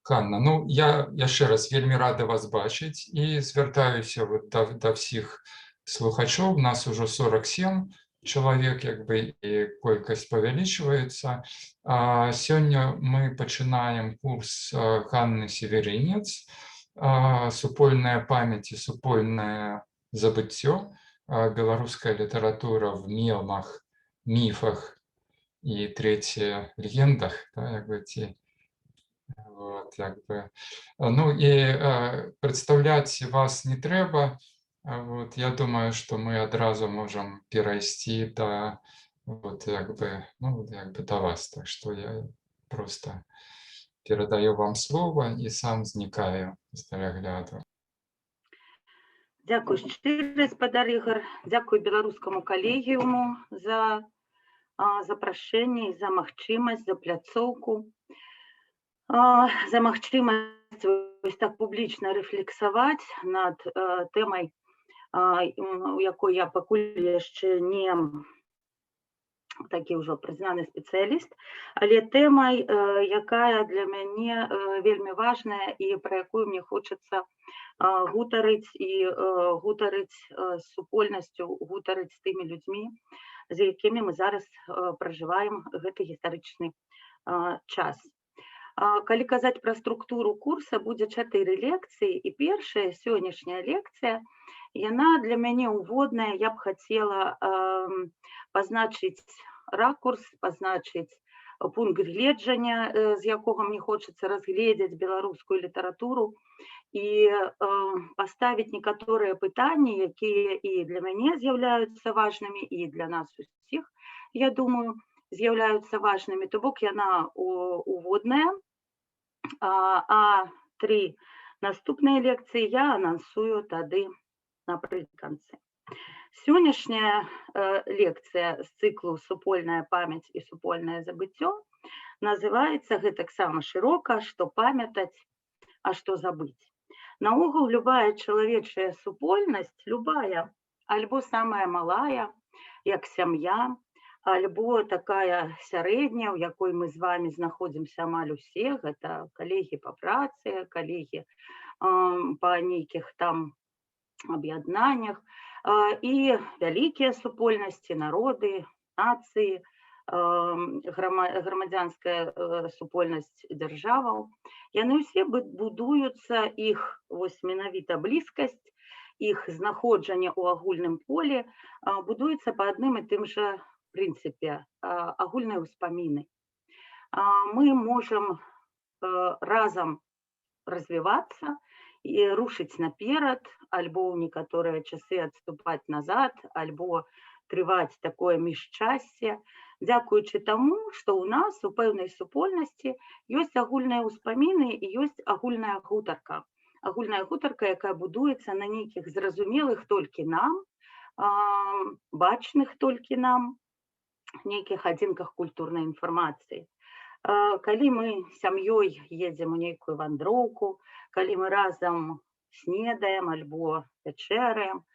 Ханна, ну я ще раз вельмі рада вас бачыць і звяртаюся вот да всіх слухачоў. Нас ужо 47 чалавек, як бы, і колькасць павялічваецца. Сёння мы пачынаем курс Ганны Северынец «Супольная памяць і супольнае забыццё. Беларуская літаратура в мемах, міфах і трэцяе легендах». Як бы, вот, як бы. Ну і прадстаўляць вас не трэба. Вот, я думаю, што мы адразу можам перайсці да, вот, як бы, ну, як бы да вас. Так што я просто перадаю вам слова і сам знікаю з перагляду. Дзякуй шчыра, спадар Ігар. Дзякуй беларускаму калегіуму за запрашэнне і за магчымасць, за пляцоўку, за магчымасць вось так публічна рэфлексаваць над тэмай, у якой я пакуль яшчэ не такі ўжо прызнаны спецыяліст, але тэмай, якая для мяне вельмі важная і пра якую мне хочацца гутарыць і гутарыць з супольнасцю, гутарыць з тымі людзьмі, з якімі мы зараз пражываем гэты гістарычны час. Калі казаць пра структуру курса, будзе 4 лекцыі, і першая сённяшняя лекцыя, яна для мяне ўводная. Я б хацела пазначыць ракурс, пазначыць пункт гледжання, з якога мне хочацца разгледзець беларускую літаратуру, і паставіць некаторыя пытанні, якія і для мяне з'яўляюцца важнымі, і для нас усіх, я думаю, з'яўляюцца важнымі. То бок яна уводная, а 3 наступныя лекцыі я анансую тады напрыканцы. Сённяшняя лекцыя з цыклу «Супольная памяць і супольнае забыццё» называецца гэтаксама шырока «Што памятаць, а што забыць». Наогул, любая чалавечая супольнасць, любая, альбо самая малая, як сям'я, альбо такая сярэдняя, у якой мы з вами знаходзімся амаль усе, гэта калегі па працы, калегі па нейкіх там аб'яднаннях, і вялікія супольнасці, народы, нацыі, грамадзянская супольнасць дзяржаваў. Яны ўсе будуюцца, іх вось менавіта блізкасць, іх знаходжанне ў агульным полі будуецца па адным і тым жа прынцыпе, агульныя ўспаміны. Мы можам разам развівацца і рушыць наперад, альбо ў некаторыя часы адступаць назад, альбо трываць такое міжчассе, дзякуючы таму, што ў нас у пэўнай супольнасці ёсць агульныя ўспаміны і ёсць агульная гутарка. Агульная гутарка, якая будуецца на нейкіх зразумелых толькі нам, бачных толькі нам, нейкіх адзінках культурнай інфармацыі. Калі мы сям'ёй едзем у нейкую вандроўку, калі мы разам снедаем альбо вячэраем,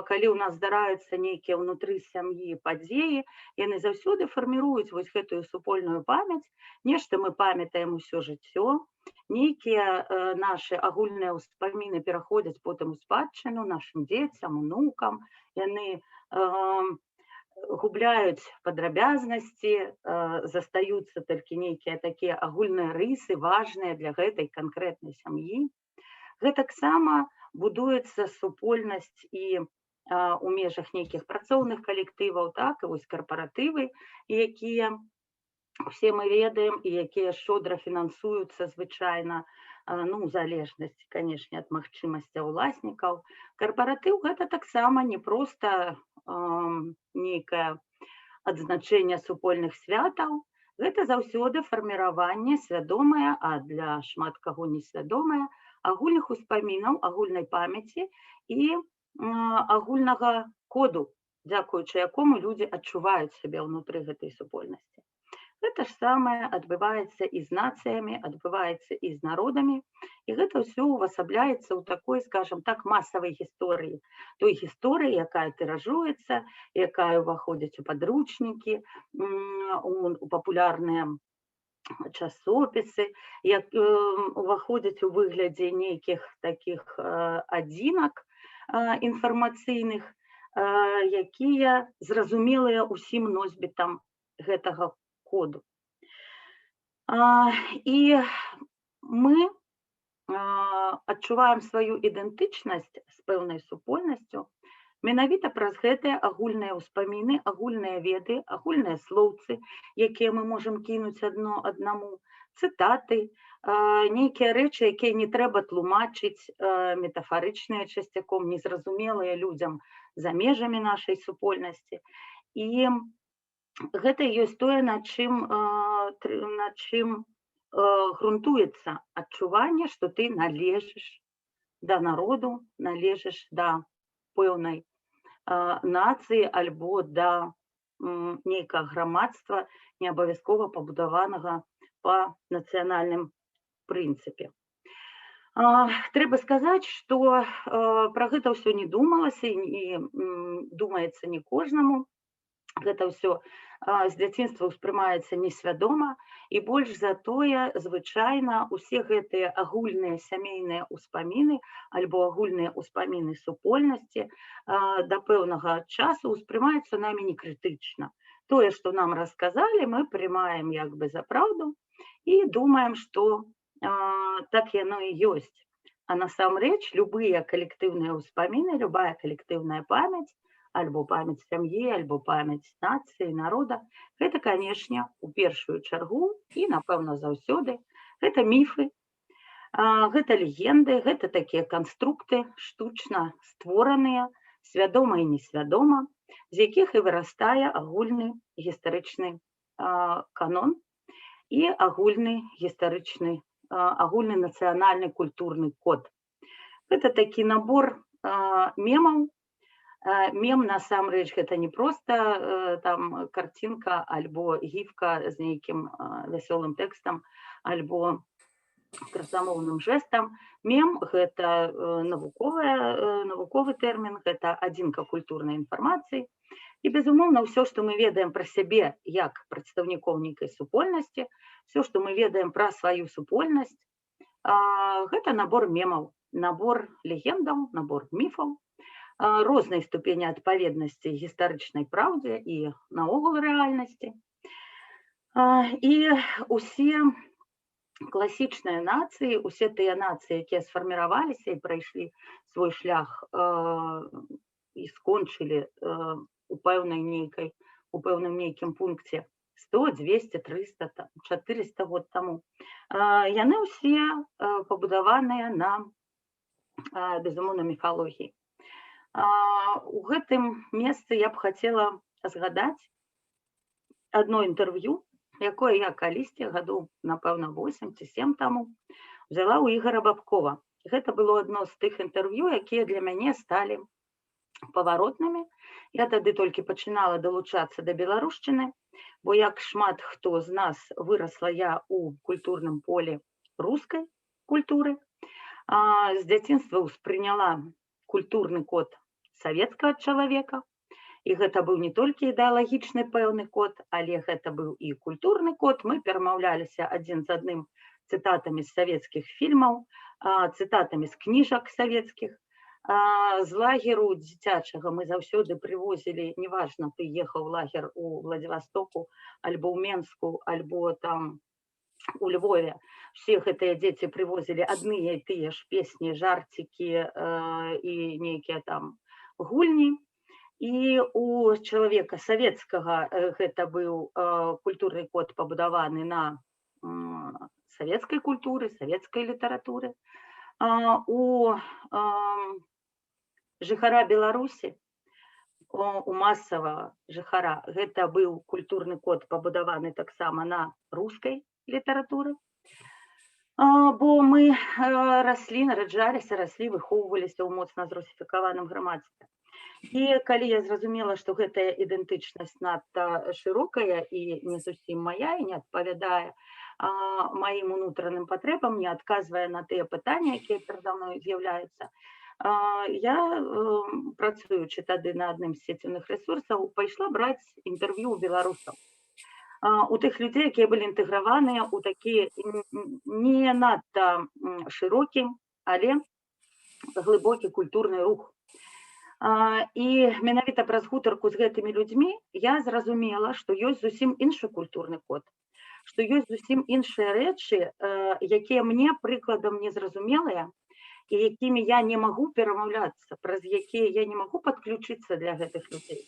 калі ў нас здараюцца нейкія ўнутры сям'і падзеі, яны заўсёды фарміруюць вось гэтую супольную памяць. Нешта мы памятаем усё жыццё, нейкія нашы агульныя ўспаміны пераходзяць потым у спадчыну нашым дзецям, унукам, яны губляюць падрабязнасці, застаюцца толькі нейкія такія агульныя рысы, важныя для гэтай канкрэтнай сям'і. Гэтаксама будуецца супольнасць і у межах нейкіх працоўных калектываў, так, і вось карпаратывы, якія усе мы ведаем, і якія шчодра фінансуюцца звычайна, ну, у залежнасці, канешне, ад магчымасцяў уласнікаў. Карпаратыў – гэта таксама не проста нейкае адзначэнне супольных святаў, гэта заўсёды фарміраванне свядомае, а для шмат каго несвядомае, агульных успамінаў, агульнай памяці і агульнага коду, дзякуючы якому людзі адчуваюць сябе ўнутры гэтай супольнасці. Гэта ж самае адбываецца і з нацыямі, адбываецца і з народамі, і гэта ўсё увасабляецца ў такой, скажам так, масавай гісторыі. Той гісторыі, якая тыражуецца, якая ўваходзіць у падручнікі, у папулярныя часопісы, уваходзяць у выглядзе нейкіх такіх адзінак інфармацыйных, якія зразумелыя ўсім носьбітам гэтага коду. І мы адчуваем сваю ідэнтычнасць з пэўнай супольнасцю менавіта праз гэтыя агульныя ўспаміны, агульныя веды, агульныя слоўцы, якія мы можам кінуць адно аднаму, цытаты, нейкія рэчы, якія не трэба тлумачыць, метафарычныя часцяком, незразумелыя людзям за межамі нашай супольнасці. І гэта ёсць тое, на чым грунтуецца адчуванне, што ты належыш да народу, належыш да пэўнай нацыі альбо да нейкага грамадства, не абавязкова пабудаванага па нацыянальным прынцыпе. Трэба сказаць, што пра гэта ўсё не думалася і думаецца не кожнаму. Гэта ўсё з дзяцінства ўспрымаецца несвядома, і больш за тое, звычайна, усе гэтыя агульныя сямейныя ўспаміны альбо агульныя ўспаміны супольнасці да пэўнага часу ўспрымаюцца намі некрытычна. Тое, што нам расказалі, мы прымаем як бы за праўду і думаем, што так яно і ёсць. А насамрэч, любыя калектыўныя ўспаміны, любая калектыўная памяць, альбо памяць сям'і, альбо памяць нацыі, народа, гэта, канешне, у першую чаргу і, напэўна, заўсёды, гэта міфы, гэта легенды, гэта такія канструкты, штучна створаныя, свядома і несвядома, з якіх і вырастае агульны гістарычны канон і агульны гістарычны, агульны нацыянальны культурны код. Гэта такі набор мемаў. Мем, насамрэч, гэта не проста там карцінка альбо гіфка з нейкім вясёлым тэкстам альбо красамоўным жэстам. Мем – гэта навуковы тэрмін, гэта адзінка культурнай інфармацыі. І, безумоўна, ўсё, што мы ведаем пра сябе як прадстаўнікоў нейкай супольнасці, ўсё, што мы ведаем пра сваю супольнасць, гэта набор мемаў, набор легендаў, набор міфаў, рознай ступені адпаведнасці гістарычнай праўдзе і наогул рэальнасці. І усе класічныя нацыі, усе тыя нацыі, якія сфарміраваліся і прайшлі свой шлях і скончылі у пэўным нейкім пункце 100, 200, 300, 400 год таму, яны ўсе пабудаваныя на, безумоўна, міфалогіі. У гэтым месцы я б хацела згадаць адно інтэрв'ю, якое я калісьці гадоў, напэўна, 8 ці 7 таму взяла ў Ігора Бабкова. Гэта было адно з тых інтэрв'ю, якія для мяне сталі паваротнымі. Я тады толькі пачынала далучацца да беларушчыны, бо як шмат хто з нас вырасла я ў культурным полі рускай культуры, з дзяцінства ўспрыняла культурны код савецкага чалавека, і гэта быў не толькі ідэалагічны пэўны код, але гэта быў і культурны код. Мы перамаўляліся адзін з адным цытатамі з савецкіх фільмаў, цытатамі з кніжак савецкіх. З лагеру дзіцячага мы заўсёды прывозілі, неважна, ты ехаў лагер у Владзівастоку, альбо ў Менску, альбо там у Львове. Все гэтыя дзеці прывозілі адныя і тыя ж песні, жарцікі і нейкія там гульні. І у чалавека савецкага гэта быў культурны код пабудаваны на савецкай культуры, савецкай літаратуры. У жыхара Беларусі, у масавага жыхара, гэта быў культурны код пабудаваны таксама на рускай літаратуры. Бо мы раслі, нараджаліся, раслі, выхоўваліся ў моцна зрусіфікаваным грамадстве. І калі я зразумела, што гэтая ідэнтычнасць надта шырокая і не зусім мая, і не адпавядае маім унутраным патрэбам, не адказвае на тыя пытанні, якія перада мной з'яўляюцца, я, працуючы тады на адным з сецівных рэсурсаў, пайшла браць інтэрв'ю ў беларусаў. у тых людзей, якія былі інтэграваныя ў такі не надта шырокі, але глыбокі культурны рух. І менавіта праз гутарку з гэтымі людзьмі я зразумела, што ёсць зусім іншы культурны код, што ёсць зусім іншыя рэчы, якія мне прыкладам незразумелыя і якімі я не магу перамаўляцца, праз якія я не магу падключыцца для гэтых людзей.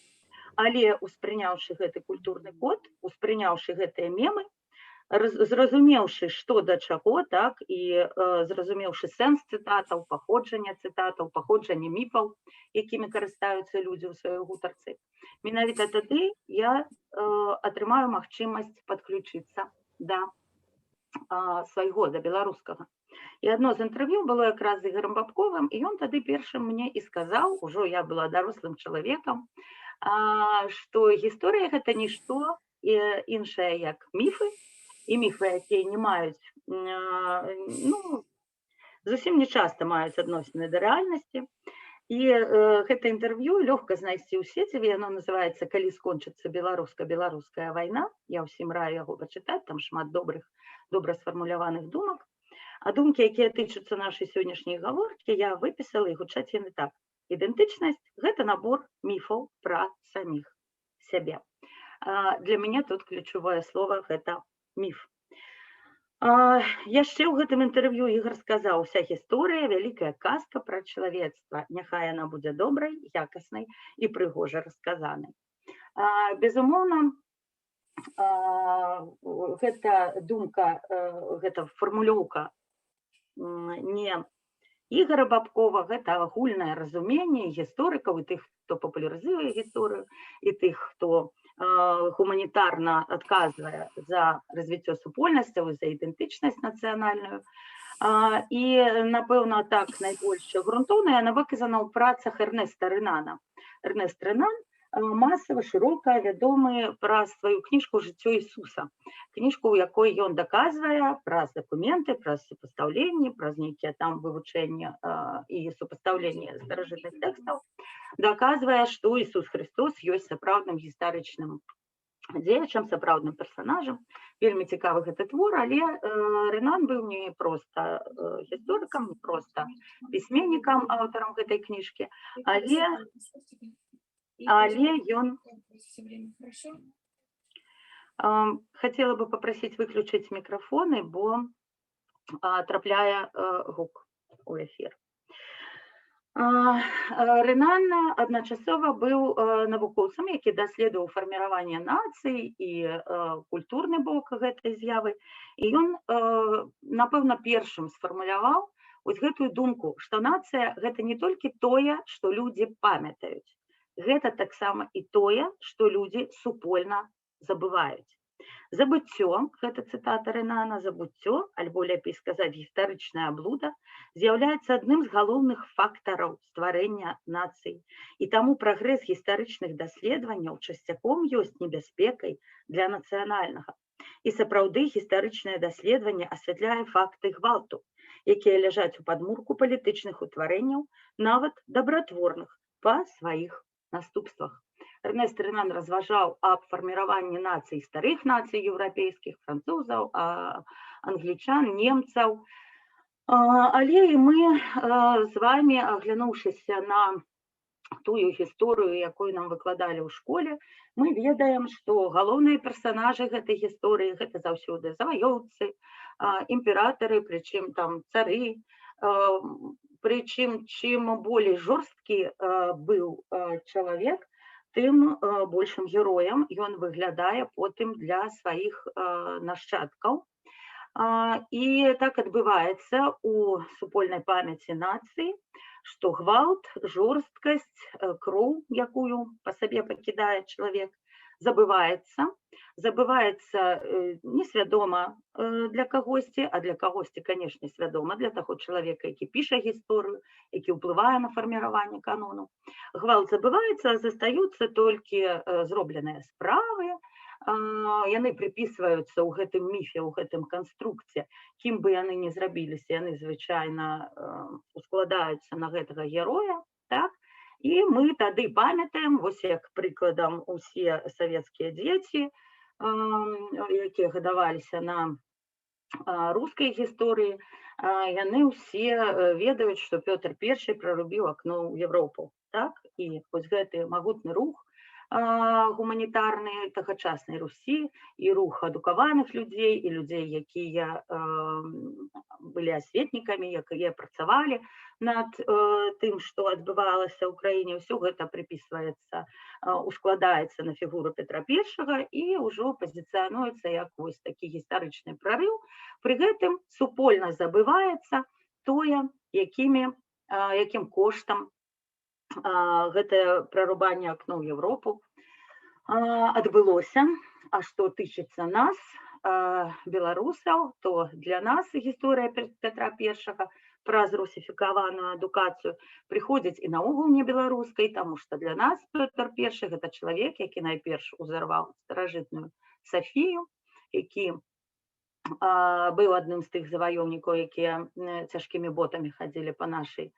Але успрыняўшы гэты культурны код, успрыняўшы гэтыя мемы, зразумеўшы, што да чаго, так, і зразумеўшы сэнс цытатаў, паходжанне міфаў, якімі карыстаюцца людзі ў сваёй гутарцы, менавіта тады я атрымаю магчымасць падключыцца да свайго, да беларускага. І адно з інтэрв'ю было якраз з Ігорам Бабковым, і ён тады першым мне і сказаў, ужо я была дарослым чалавекам, што гісторыя гэта нішто іншае, як міфы, і міфы, якія не маюць, зусім не часта маюць адносіны да рэальнасці. І гэта інтэрв'ю лёгка знайсці ў сеціве, яно называецца «Калі скончыцца беларуска-беларуская вайна». Я ўсім раю яго пачытаць, там шмат добра сфармуляваных думак. А думкі, якія тычуцца нашай сённяшняй гаворкі, я выпісала, і гучаць яны так. Ідэнтычнасць – гэта набор міфаў пра саміх сябе. Для мяне тут ключавое слово – гэта міф. Яшчэ ў гэтым інтэрв'ю Ігор сказаў: «Уся гісторыя – вялікая казка пра чалавецтва. Няхай яна будзе добрай, якаснай і прыгожа расказанай». Безумоўна, гэта думка, гэта фармулёўка не Ігора Бабкова, гэта агульнае разуменне гісторыкаў і тых, хто папулярызуе гісторыю, і тых, хто гуманітарна адказвае за развіццё супольнасцяў і за ідэнтычнасць нацыянальную. І, напэўна, так найбольш грунтоўна яна выказана ў працах Эрнеста Рэнана. Эрнест Рэнан масава, шырока вядомы праз сваю кніжку «Жыццё Ісуса». Кніжку, у якой ён даказвае праз дакументы, праз супастаўленні, праз нейкія там вывучэнні і супастаўленні старажытных тэкстаў, даказвае, што Ісус Христос ёсць сапраўдным гістарычным дзеячам, сапраўдным персанажам. Вельмі цікавы гэты твор, але Рэнан быў не проста гісторыкам, не проста пісьменнікам, аўтарам гэтай кніжкі, але ён... Хотела бы попросить выключить микрофоны, бо трапляе гук у эфир. Рэнан адначасова быў навукоўцам, які даследаваў фарміраванне нацый і культурны бок гэтай з'явы. І ён, напэўна, першым сфармуляваў вось гэтую думку, што нацыя – гэта не толькі тое, што людзі памятаюць. Гэта таксама і тое, што людзі супольна забываюць. Забыццё, гэта цытата Рэнана, забыццё, альбо лепей сказаць гістарычная аблуда, з'яўляецца адным з галоўных фактараў стварэння нацый. І таму прагрэс гістарычных даследаванняў часцяком ёсць небяспекай для нацыянальнага. І сапраўды гістарычнае даследаванне асвятляе факты гвалту, якія ляжаць у падмурку палітычных утварэнняў, нават дабратворных па сваіх наступствах. Эрнест Рэнан разважаў аб фарміраванні нацый, старых нацый еўрапейскіх, французаў, англічан, немцаў. Але і мы з вамі, аглянуўшыся на тую гісторыю, якую нам выкладалі ў школе, мы ведаем, што галоўныя персанажы гэтай гісторыі – гэта заўсёды заваёўцы, імператары, прычым там цары. Прычым, чым болей жорсткі быў чалавек, тым большым героем ён выглядае потым для сваіх нашчадкаў. І так адбываецца ў супольнай памяці нацыі, што гвалт, жорсткасць, кроў, якую па сабе пакідае чалавек, забываецца несвядома для кагосьці, а для кагосьці, канешне, свядома, для таго чалавека, які піша гісторыю, які ўплывае на фарміраванне канону. Гвалт забываецца, застаюцца толькі зробленыя справы, яны прыпісваюцца ў гэтым міфе, ў гэтым канструкце, кім бы яны не зрабіліся, яны звычайна ускладаюцца на гэтага героя, так? І мы тады памятаем, вось як прыкладам усе савецкія дзеці, якія гадаваліся на рускай гісторыі, яны ўсе ведаюць, што Пётр I прарубіў акно ў Европу. Так? І вось гэты магутны рух гуманітарны тагачаснай Русі і рух адукаваных людзей і людзей, якія былі асветнікамі, якія працавалі над тым, што адбывалася ў краіне, ўсё гэта прыпісваецца, ускладаецца на фігуру Петра I і ўжо пазіцыянуецца як вось такі гістарычны прарыў. Пры гэтым супольна забываецца тое, якім коштам гэтае прарубанне акно ў Европу адбылося. А што тычыцца нас, беларусаў, то для нас гісторыя Петра I праз русіфікаваную адукацыю прыходзіць і наогул не беларускай, таму што для нас Пётр I гэта чалавек, які найперш узарваў старажытную Сафію, які быў адным з тых заваёўнікаў, якія цяжкімі ботамі хадзілі па нашай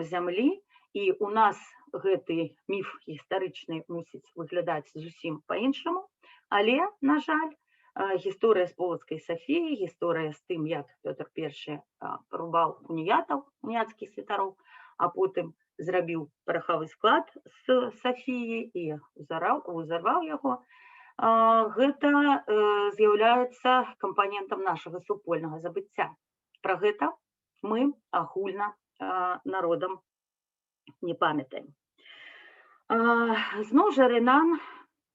зямлі. І у нас гэты міф гістарычны мусіць выглядаць зусім па-іншаму, але, на жаль, гісторыя з Полацкай Сафіі, гісторыя з тым, як Пётр I парубаў уніяцкіх святароў, а потым зрабіў парахавы склад з Сафіі і узарваў яго, гэта з'яўляецца кампанентам нашага супольнага забыцця. Пра гэта мы агульна народам не памятаем. Зноў жа Ренан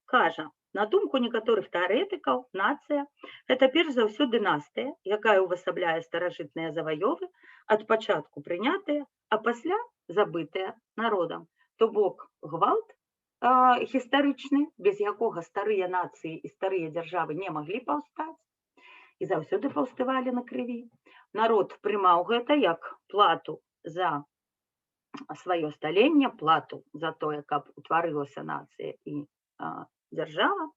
кажа, на думку некаторых тэарэтыкаў, нацыя – гэта перш за ўсё дынастыя, якая ўвасабляе старажытныя заваёвы, ад пачатку прынятыя, а пасля забытыя народам. То бок гвалт гістарычны, без якога старыя нацыі і старыя дзяржавы не маглі паўстаць і заўсёды паўставалі на крыві. Народ прымаў гэта як плату за сваё сталенне, плату за тое, каб утварылася нацыя і дзяржава,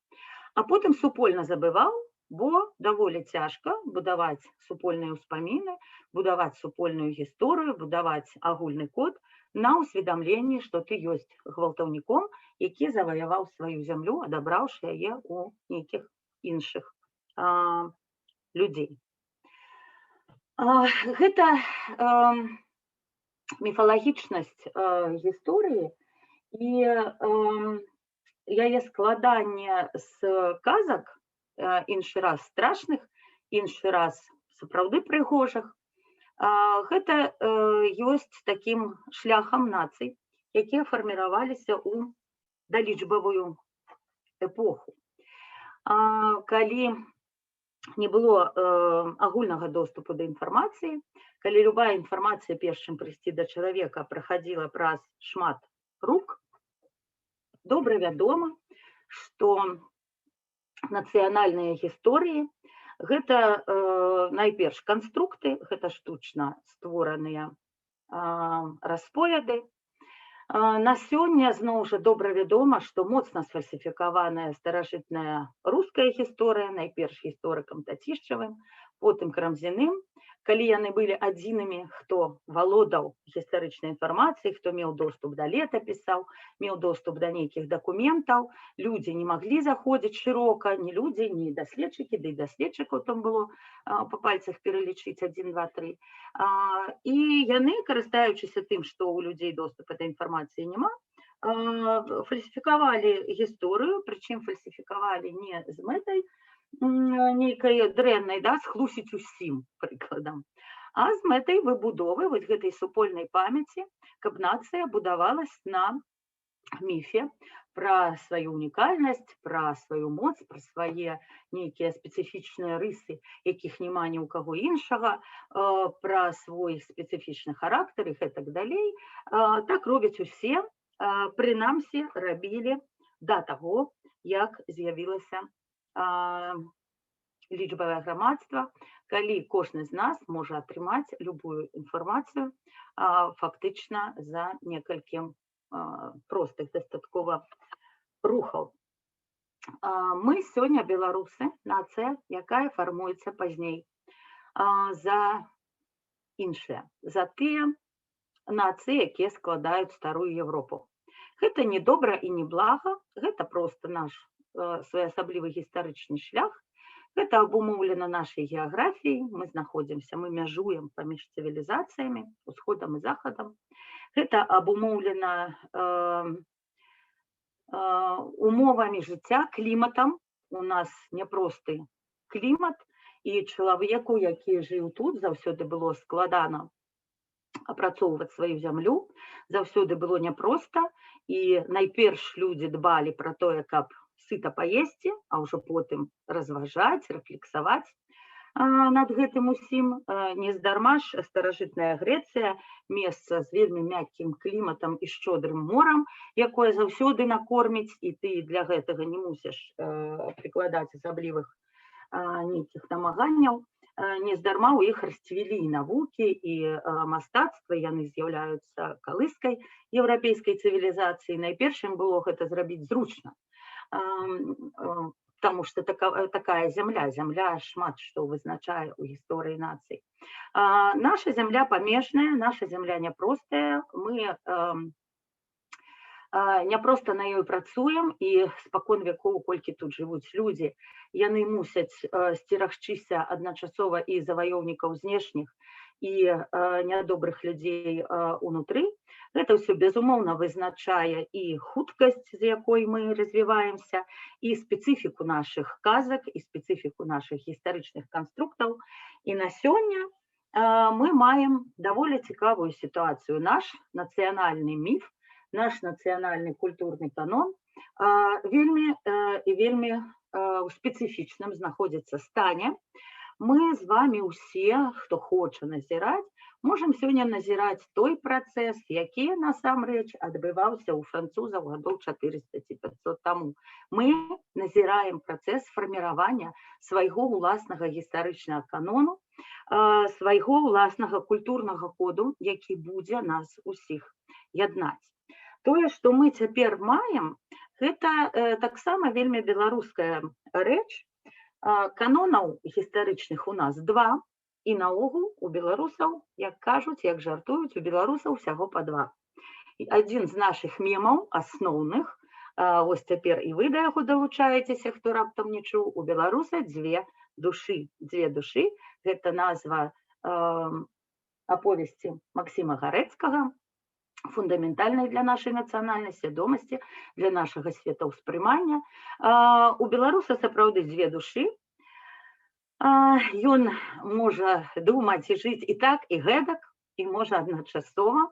а потым супольна забываў, бо даволі цяжка будаваць супольныя ўспаміны, будаваць супольную гісторыю, будаваць агульны код на ўсведамленні, што ты ёсць гвалтаўніком, які заваяваў сваю зямлю, адабраўшы яе ў нейкіх іншых людзей. Гэта міфалагічнасць гісторыі і яе складанне з казак, іншы раз страшных, іншы раз сапраўды прыгожых, гэта ёсць такім шляхам нацый, якія фарміраваліся ў далічбавую эпоху. Калі не было агульнага доступу да інфармацыі, калі любая інфармацыя, перш чым прыйсці да чалавека, праходзіла праз шмат рук, добра вядома, што нацыянальныя гісторыі – гэта найперш канструкты, гэта штучна створаныя расповяды. На сёння, зноў жа, добра вядома, што моцна сфальсіфікаваная старажытная руская гісторыя, найперш гісторыкам Тацішчавым, потым Карамзіным, калі яны былі адзінымі, хто валодаў гістарычнай інфармацыяй, хто меў доступ да летапісаў, меў доступ да нейкіх дакументаў, людзі не маглі заходзіць шырока, ні людзі, ні даследчыкі, ды і даследчыкаў там было па пальцах пералічыць 1, 2, 3. І яны, карыстаючыся тым, што ў людзей доступа да інфармацыі няма, фальсіфікавалі гісторыю, прычым фальсіфікавалі не з мэтай нейкай дрэннай, схлусіць усім прыкладам, а з мэтай выбудовы вось гэтай супольнай памяці, каб нацыя будавалась на міфе пра сваю унікальнасць, пра сваю моц, пра свае нейкія спецыфічныя рысы, якіх няма ні ў каго іншага, пра свой спецыфічны характар і гэтак далей. Так робяць усе, прынамсі рабілі да таго, як з'явілася лічбавае грамадства, калі кожны з нас можа атрымаць любую інфармацыю фактычна за некалькі простых дастаткова рухаў. Мы сёння беларусы, нацыя, якая фармуецца пазней за іншыя, за тыя нацыі, якія складаюць старую Европу. Гэта не добра і не блага, гэта проста наш своеасаблівы гістарычны шлях. Гэта абумоўлена нашай геаграфіяй. Мы знаходзімся, мы мяжуем паміж цывілізацыямі, усходам і захадам. Гэта абумоўлена умовамі жыцця, кліматам. У нас няпросты клімат, і чалавеку, які жыў тут, заўсёды было складана апрацоўваць сваю зямлю, заўсёды было няпроста, і найперш людзі дбалі пра тое, каб сыта паесці, а ўжо потым разважаць, рэфлексаваць над гэтым усім. Нездарма ж старажытная Грэцыя, месца з вельмі мяккім кліматам і шчодрым морам, якое заўсёды накорміць, і ты для гэтага не мусіш прыкладаць асаблівых нейкіх намаганняў. Нездарма ў іх расцвілі і навукі, і мастацтва, яны з'яўляюцца калыскай еўрапейскай цывілізацыі. Найпершым было гэта зрабіць зручна, потому что такая земля шмат што вызначае ў гісторыі нацый. Наша земля памежная, наша земля няпростая, мы няпроста на ёй працуем, і спакон вякоў, колькі тут жывуць людзі, яны мусяць сцерагчыся адначасова і заваёўнікаў знешніх, і нядобрых людзей унутры. Гэта ўсё, безумоўна, вызначае і хуткасць, з якой мы развіваемся, і спецыфіку нашых казак, і спецыфіку нашых гістарычных канструктаў. І на сёння мы маем даволі цікавую сітуацыю. Наш нацыянальны міф, наш нацыянальны культурны канон вельмі і вельмі ў спецыфічным знаходзіцца стане. Мы з вами усе, хто хоча назіраць, можам сёння назіраць той працэс, які насамрэч адбываўся ў французаў гадоў 400 ці 500 таму. Мы назіраем працэс фарміравання свайго ўласнага гістарычнага канону, свайго ўласнага культурнага коду, які будзе нас усіх яднаць. Тое, што мы цяпер маем, гэта таксама вельмі беларуская рэч. Канонаў гістарычных у нас 2, і наогул у беларусаў, як кажуць, як жартуюць, у беларусаў усяго па 2. Адзін з нашых мемаў асноўных, вось цяпер і вы да яго далучаецеся, хто раптам не чуў, у беларуса 2 душы. 2 душы, гэта назва аповесці Максіма Гарэцкага, фундаментальнай для нашай нацыянальнай свядомасці, для нашага светаўспрымання. У беларуса сапраўды 2 душы. Ён можа думаць і жыць і так, і гэтак, і можа адначасова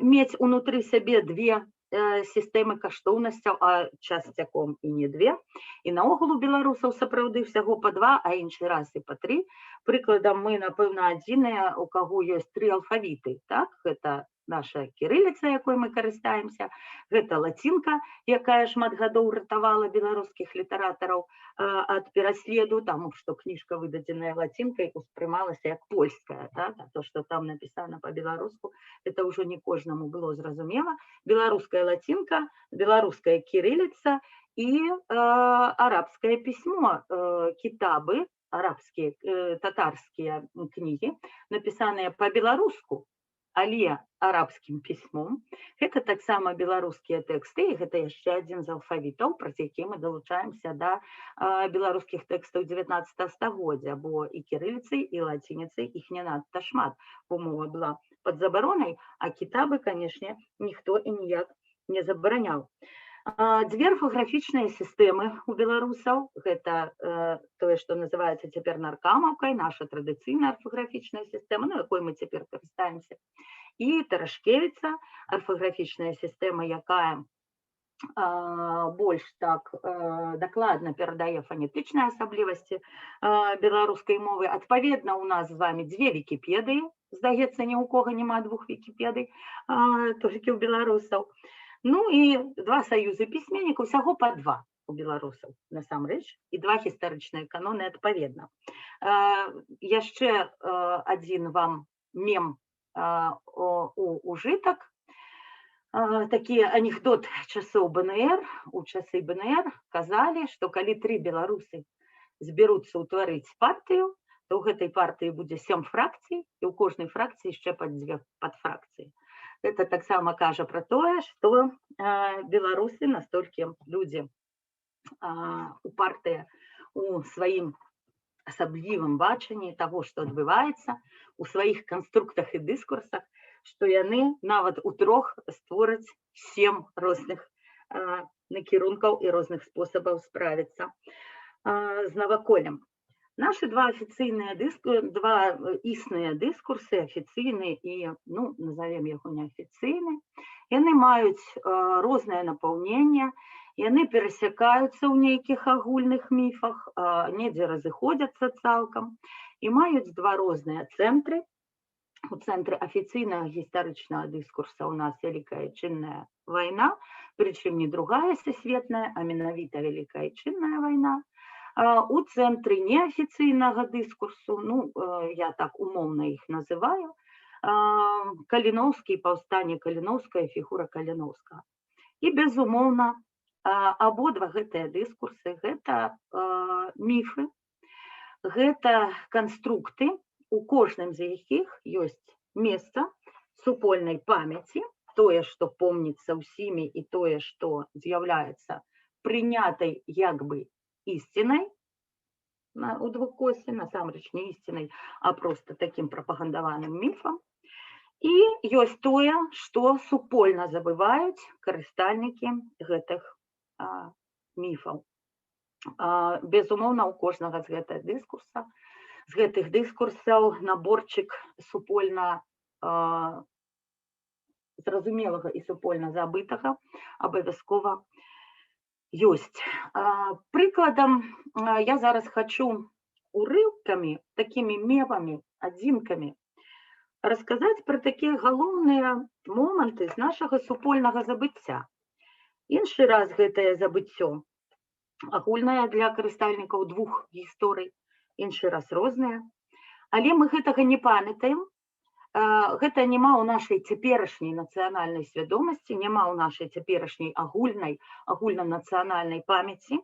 мець унутры сябе 2 сістэмы каштоўнасцяў, а часцяком і не 2. І наогул у беларусаў сапраўды ўсяго па 2, а іншы раз і па 3. Прыкладам, мы, напэўна, адзіныя, у каго ёсць 3 алфавіты. Так? Гэта наша кірыліца, якой мы карыстаемся, гэта лацінка, якая шмат гадоў ратавала беларускіх літаратараў ад пераследу, таму што кніжка, выдадзеная лацінкай, успрымалася як польская. Так? А то, што там напісана па-беларуску, это ўжо не кожнаму было зразумела. Беларуская лацінка, беларуская кірыліца і арабскае пісьмо, кітабы, арабскія, татарскія кнігі, напісаныя па-беларуску, але арабскім пісьмом. Гэта таксама беларускія тэксты, і гэта яшчэ адзін з алфавітаў, праз які мы далучаемся да беларускіх тэкстаў 19 стагоддзя, бо і кірыліцай, і лацініцай іх не надта шмат, бо мова была пад забаронай, а кітабы, канешне, ніхто і ніяк не забараняў. 2 арфаграфічныя сістэмы у беларусаў, гэта тое, што называецца цяпер наркамаўкай, наша традыцыйная арфаграфічная сістэма, на якой мы цяпер карыстаемся, і Тарашкевіца, арфаграфічная сістэма, якая больш так дакладна перадае фанетычныя асаблівасці беларускай мовы. Адпаведна, у нас з вами 2 вікіпедыі, здаецца, ні ў кога няма 2 вікіпедый, толькі ў беларусаў. Ну і 2 саюзы пісьменнікаў, усяго па 2 у беларусаў, насамрэч, і 2 гістарычныя каноны адпаведна. Яшчэ адзін вам мем у жытак, такі анекдот часоў БНР. У часы БНР казалі, што калі 3 беларусы зберуцца ўтварыць партыю, то ў гэтай партыі будзе 7 фракцый, і ў кожнай фракцыі яшчэ па 2 падфракцыі. Гэта таксама кажа пра тое, што беларусы, настолькі людзі упартыя у сваім асаблівым бачанні таго, што адбываецца, у сваіх канструктах і дыскурсах, што яны нават у 3 створаць 7 розных накірункаў і розных спосабаў справіцца з наваколлем. Нашы два існыя дыскурсы, афіцыйны і, ну, назовем яго неафіцыйны, яны маюць рознае напаўненне, яны перасякаюцца ў нейкіх агульных міфах, недзе разыходзяцца цалкам і маюць два розныя цэнтры. У цэнтры афіцыйнага гістарычнага дыскурса у нас Вялікая Чынная вайна, прычым не другая сусветная, а менавіта Вялікая Чынная вайна. У цэнтры неафіцыйнага дыскурсу, ну, я так умоўна іх называю, Каліноўскі, паўстанне Каліноўская, фігура Каліноўскага. І, безумоўна, абодва гэтыя дыскурсы – гэта міфы, гэта канструкты, у кожным з якіх ёсць месца супольнай памяці, тое, што помніцца ўсімі, і тое, што з'яўляецца прынятай як бы ісцінай у двухкосе, насамрэч не ісцінай, а проста такім прапагандаваным міфам. І ёсць тое, што супольна забываюць карыстальнікі гэтых міфаў. Безумоўна, у кожнага з гэтых дыскурсаў наборчык супольна зразумелага і супольна забытага абавязкова ёсць. Прыкладам, я зараз хачу урыўкамі, такімі мемамі, адзінкамі расказаць пра такія галоўныя моманты з нашага супольнага забыцця. Іншы раз гэтае забыццё агульнае для карыстальнікаў двух гісторый, іншы раз розныя. Але мы гэтага не памятаем. Гэта няма ў нашай цяперашняй нацыянальнай свядомасці, няма ў нашай цяперашняй агульнанацыянальнай памяці.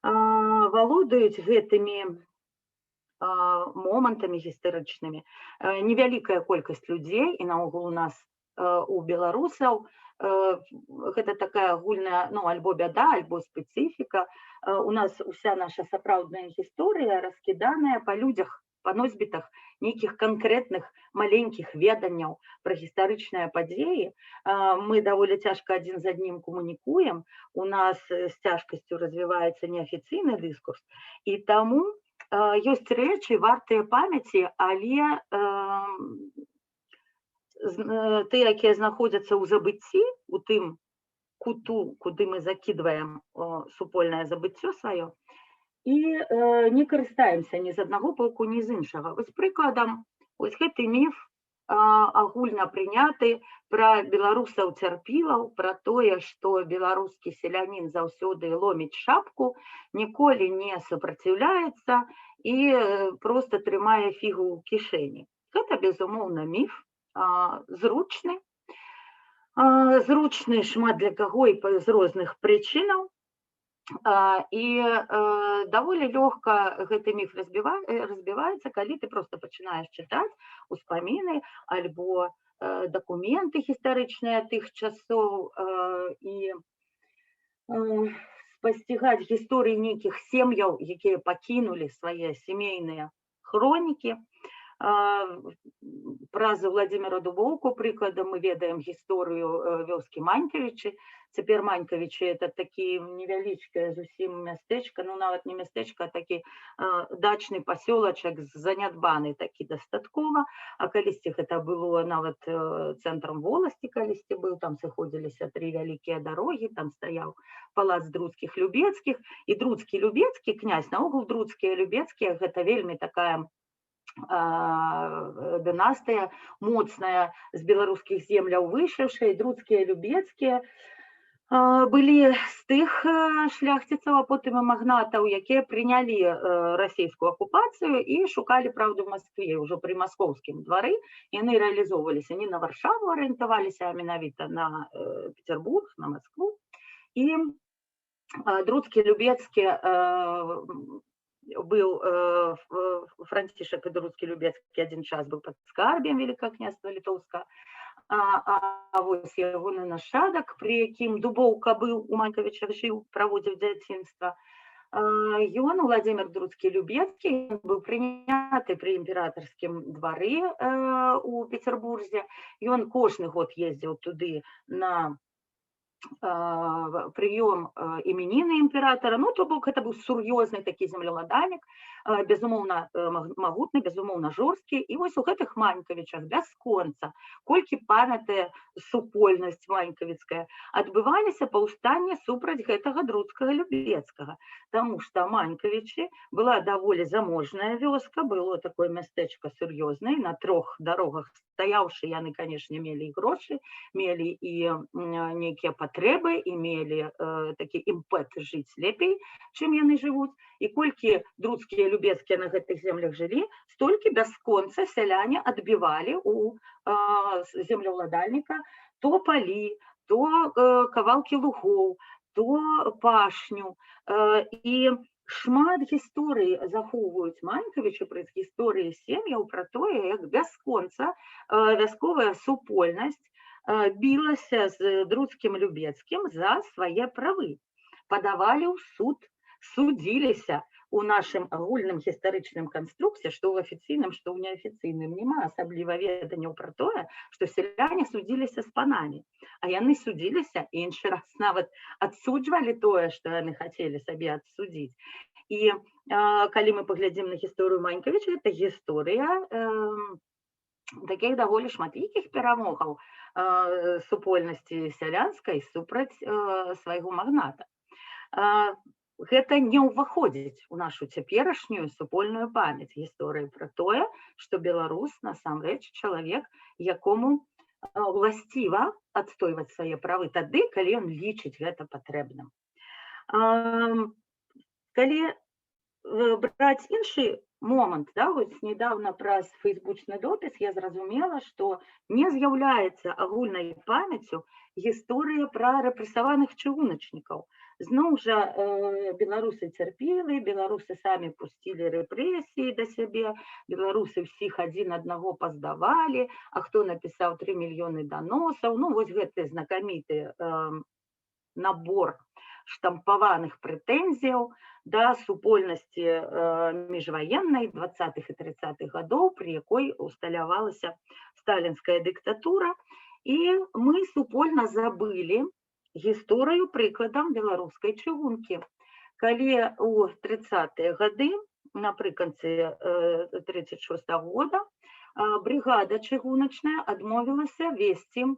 Валодаюць гэтымі момантамі гістарычнымі невялікая колькасць людзей, і наогул у нас у беларусаў гэта такая агульная, ну, альбо бяда, альбо спецыфіка. У нас уся наша сапраўдная гісторыя раскіданая па людзях, па носьбітах нейкіх канкрэтных маленькіх веданняў пра гістарычныя падзеі. Мы даволі цяжка адзін з адным камунікуем, у нас з цяжкасцю развіваецца неафіцыйны дыскурс, і таму ёсць рэчы вартыя памяці, але тыя, якія знаходзяцца ў забыцці, у тым куту, куды мы закідваем супольнае забыццё сваё, і не карыстаемся ні з аднаго боку, ні з іншага. Вось прыкладам, вось гэты міф агульна прыняты пра беларусаў-цярпілаў, пра тое, што беларускі селянін заўсёды ломіць шапку, ніколі не супраціўляецца і проста трымае фігу ў кішэні. Гэта, безумоўна, міф, зручны шмат для каго і з розных прычынаў. І даволі лёгка гэты міф разбіваецца, калі ты проста пачынаеш чытаць успаміны альбо дакументы гістарычныя тых часоў і спасцігаць гісторыі нейкіх сем'яў, якія пакінулі свае сямейныя хронікі. Праз Владзіміра Дубоўку, прыкладам, мы ведаем гісторыю вёскі Манькавічы. Цяпер Манькавічы – это такі невялічкае зусім мястэчка, ну нават не мястэчка, а такі дачны пасёлачак занядбаны такі дастаткова. А калісьці гэта было нават цэнтрам воласці, калісьці быў, там сыходзіліся 3 вялікія дарогі, там стаяў палац Друцкіх-Любецкіх, і Друцкі-Любецкі князь, наогул Друцкія Любецкія – гэта вельмі такая дынастыя моцная, з беларускіх земляў выйшаўшая. Друцкія Любецкія былі з тых шляхціцаў, а потым і магнатаў, якія прынялі расійскую акупацыю і шукалі праўду ў Маскве. Ужо пры маскоўскім двары яны рэалізоўваліся не на Варшаву арыентаваліся, а менавіта на Петербург, на Маскву. І Друцкі-Любецкі быў Францішак і Друцкі-Любецкі адзін час быў падскарбем Великага княства Літоўскага, вось ягоны нашчадак, пры якім Дубоўка быў, у Манькавічах жыў, праводзіў дзяцінства. Ён, Уладзімір Друцкі-Любецкі, ён быў прыняты пры імператарскім двары у Пецярбурзе. Ён кожны год ездзіў туды на прыём імяніны імператара. Ну, то бок, гэта быў сур'ёзны такі землеўладальнік, безумоўна магутны, безумоўна жорсткі. І вось у гэтых Манькавічах бясконца, колькі памятае супольнасць манькавіцкая, адбываліся паўстанні супраць гэтага Друцкага-Любецкага. Таму што Манькавічы была даволі заможная вёска, было такое мястэчка сур'ёзнае, на 3 дарогах стаяўшы, яны, канешне, мелі і грошы, мелі і нейкія патрэбы, і мелі такі імпэт жыць лепей, чым яны жывуць. І колькі Друцкія, Любецкія на гэтых землях жылі, столькі бясконца сяляне адбівалі у землеўладальніка то палі, то кавалкі лугоў, то пашню. І шмат гісторый захоўваюць Манькавічы праз гісторыі сем'яў пра тое, як бясконца вясковая супольнасць білася з Друцкім-Любецкім за свае правы. Падавалі ў суд, судзіліся. У нашым агульным гістарычным канструкце, што ў афіцыйным, што ў неафіцыйным, няма асабліва веданняў пра тое, што сяляне судзіліся з панамі. А яны судзіліся, і іншы раз нават адсуджвалі тое, што яны хацелі сабе адсудзіць. І калі мы паглядзім на гісторыю Манькавіча, гэта гісторыя такіх даволі шматлікіх перамогаў супольнасці сялянскай супраць свайго магната. Гэта не ўваходзіць у нашу цяперашнюю супольную памяць гісторыі пра тое, што беларус насамрэч чалавек, якому уласціва адстойваць свае правы тады, калі ён лічыць гэта патрэбным. Калі браць іншы момант, вось недавно праз фейсбучны допіс я зразумела, што не з'яўляецца агульнай памяццю гісторыя пра рэпрэсаваных чыгуначнікаў. Зноў жа беларусы цярпелі, беларусы самі пусцілі рэпрэсіі да сябе, беларусы ўсіх адзін аднаго паздавалі, а хто напісаў 3 мільёны даносаў. Ну, вось гэты знакаміты набор штампаваных прэтэнзіяў да супольнасці міжваеннай 20-х і 30-х гадоў, пры якой усталявалася сталінская дыктатура. І мы супольна забылі гісторыю прыкладам беларускай чыгункі. Калі ў 30-е гады, напрыканцы 36-го года, брыгада чыгуначная адмовілася весці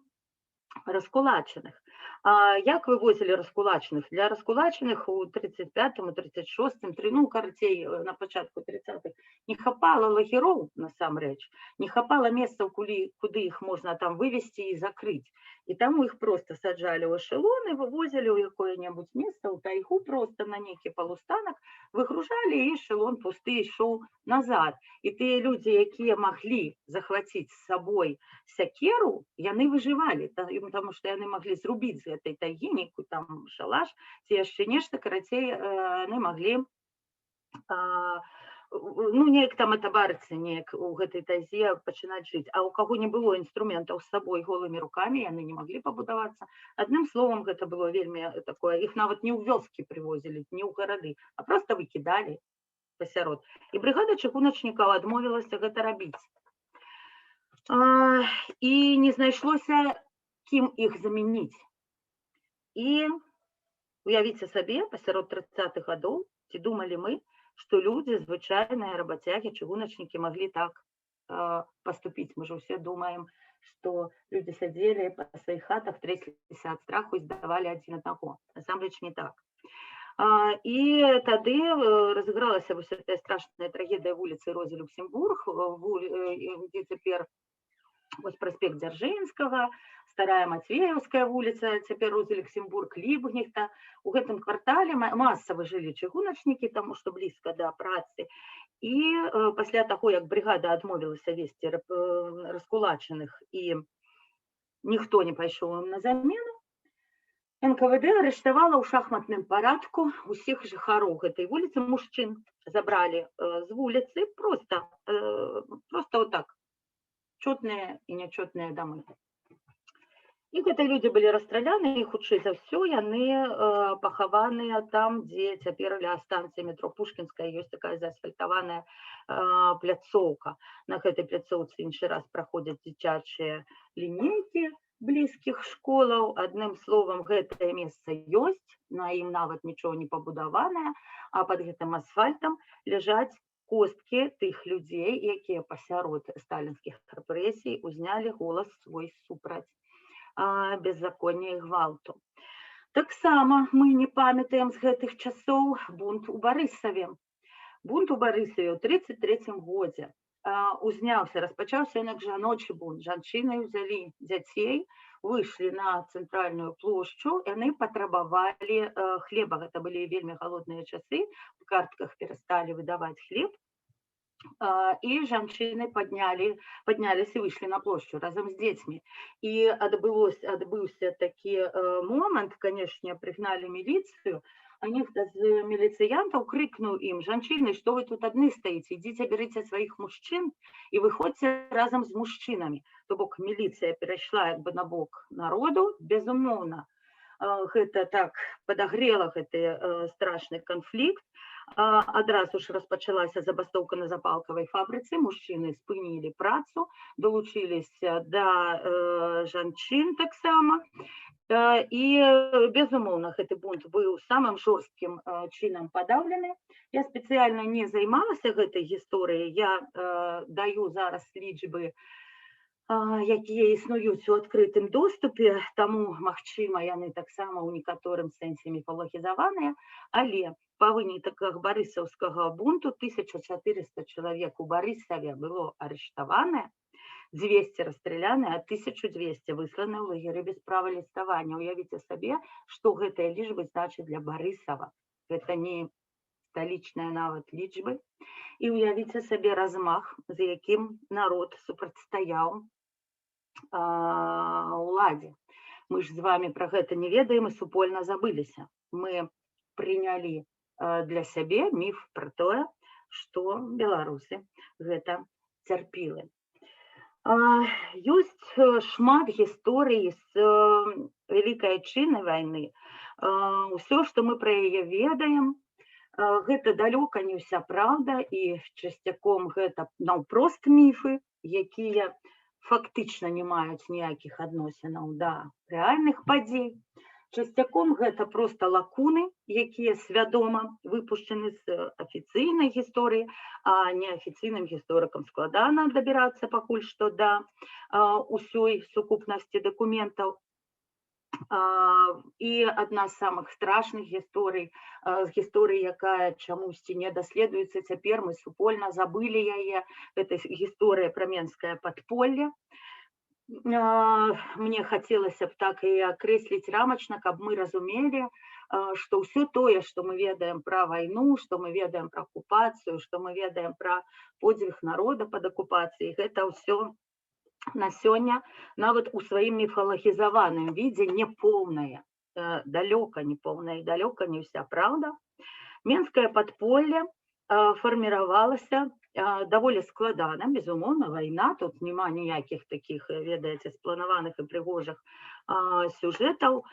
раскулачаных. Як вывозілі раскулачаных? Для раскулачаных у 35-м, 36-м, ну, карацей, на пачатку 30-х не хапала лагероў, насамрэч, не хапала месцаў, куды іх можна там вывезці і закрыць. І таму іх проста саджалі ў эшэлоны, вывозілі ў якое-небудзь месца, ў тайгу, проста на нейкі палустанак, выгружалі, і эшэлон пусты ішоў назад. І тыя людзі, якія маглі захваціць з сабой сякеру, яны выжывалі, таму што яны маглі зрубіць з гэтай тайгі нейку там шалаш, ці яшчэ нешта, карацей, яны маглі ну, неяк там атабарыцца, неяк у гэтай тайзе пачынаць жыць. А ў каго не было інструментаў з сабой голымі рукамі, яны не маглі пабудавацца. Адным словам, гэта было вельмі такое, іх нават не ў вёскі прывозілі, не ў гарады, а проста выкідалі пасярод. І брыгада чыгуначнікаў адмовілася гэта рабіць. І не знайшлося, кім іх замяніць. І уявіце сабе, пасярод 30-х гадоў, ці думалі мы, што людзі, звычайныя рабацягі, чыгуначнікі маглі так паступіць. Мы ж усе думаем, што людзі сядзелі па сваіх хатах, трэсліся ад страху і здавалі адзін аднаго. Насамрэч не так. І тады разыгралася вось гэтая страшная трагедыя вуліцы Розы Люксембург, дзе цяпер вось праспект Дзяржынскага, старая Матвеевская вуліца, цяпер Розы Люксембург, Лібгнехта. У гэтым квартале масава жылі чыгуначнікі, таму што блізка да працы. І пасля таго, як брыгада адмовілася весці раскулачаных і ніхто не пайшоў ім на замену, НКВД арыштавала ў шахматным парадку усіх жыхароў гэтай вуліцы, мужчын. Забралі з вуліцы проста вот так. Чотныя і нячотныя дамы. І гэтыя людзі былі расстраляны, і хутчэй за ўсё яны пахаваныя там, дзе цяпер ля станцыі метро Пушкінская ёсць такая заасфальтаваная пляцоўка. На гэтай пляцоўцы іншы раз праходзяць дзіцячыя лінейкі блізкіх школаў. Адным словам, гэтае месца ёсць, на ім нават нічого не пабудаванае, а пад гэтым асфальтам ляжаць косткі тых людзей, якія пасярод сталінскіх рэпрэсій узнялі голас свой супраць беззаконня і гвалту. Таксама мы не памятаем з гэтых часоў бунт у Барысаве. Бунт у Барысаве ў 1933 годзе распачаўся як жаночы бунт. Жанчыны ўзялі дзяцей, выйшлі на цэнтральную плошчу, яны патрабавалі хлеба. Гэта былі вельмі галодныя часы, в картках перасталі выдаваць хлеб, і жанчыны падняліся і выйшлі на плошчу разам з дзецьмі. І адбыўся такі момант, канешне, прыгналі міліцыю, а нехта з міліцыянтаў крыкнуў ім: жанчыны, што вы тут адны стаіце, ідзіце бярыце сваіх мужчын і выходзьце разам з мужчынамі. То бок міліцыя перайшла як бы на бок народу. Безумоўна, гэта так падагрела гэты страшны канфлікт. Адразу ж распачалася забастоўка на запалкавай фабрыцы, мужчыны спынілі працу, далучыліся да жанчын таксама. І, безумоўна, гэты бунт быў самым жорсткім чынам падаўлены. Я спецыяльна не займалася гэтай гісторыяй, я даю зараз лічбы, якія існуюць у адкрытым доступе, таму, магчыма, яны таксама ў некаторым сэнсе міфалагізаваныя, але па выніках барысаўскага бунту 1400 чалавек у Барысаве было арыштаванае, 200 расстраляныя, а 1200 высланы ў лагеры без права ліставання. Уявіце сабе, што гэтыя лічбы значаць для Барысава. Гэта не сталічныя нават лічбы. І уявіце сабе размах, з якім народ супрацьстаяў уладзе. Мы ж з вамі пра гэта не ведаем і супольна забыліся. Мы прынялі для сябе міф пра тое, што беларусы гэта цярпілі. Ёсць шмат гісторый з Вялікай Адчайнай вайны. Усё, што мы пра яе ведаем, гэта далёка не ўся праўда, і часцяком гэта наўпрост міфы, якія фактычна не маюць ніякіх адносінаў да рэальных падзей. Часцяком гэта проста лакуны, якія свядома выпушчаны з афіцыйнай гісторыі, а неафіцыйным гісторыкам складана дабірацца пакуль што да ўсёй сукупнасці дакументаў. І адна з самых страшных гісторый, якая чамусьці не даследуецца цяпер, мы супольна забылі яе, гэта гісторыя пра менскае падполле. Мне хацелася б так і акрэсліць рамачна, каб мы разумелі, што ўсё тое, што мы ведаем пра вайну, што мы ведаем пра акупацыю, што мы ведаем пра подзвіг народа пад акупацыяй, гэта ўсё на сёння нават у сваім міфалагізаваным відзе непоўнае, далёка не поўнае, далёка не ўся праўда. Менскае падполле фарміравалася даволі складана, безумоўна, вайна, тут няма ніякіх такіх, ведаеце, спланаваных і прыгожых сюжэтаў.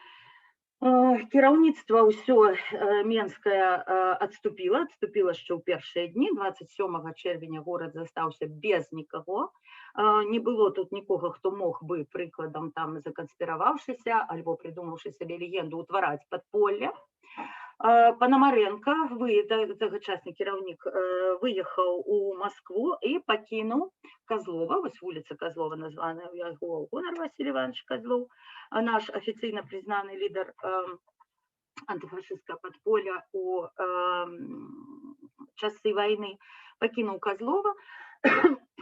Кіраўніцтва ўсё менскае адступіла яшчэ ў першыя дні. 27 чэрвеня горад застаўся без нікаго. Не было тут нікога, хто мог бы, прыкладам, там заканспіраваўшыся альбо прыдумаўшы сабе легенду, утвараць падполле. Панамарэнка, тагачасны кіраўнік, выехаў у Маскву і пакінуў Казлова, вось вуліца Казлова названая ў яго гонар Васіль Іванович Казлоў, наш афіцыйна прызнаны лідар антыфашысцкага падполля у часы вайны, пакінуў Казлова,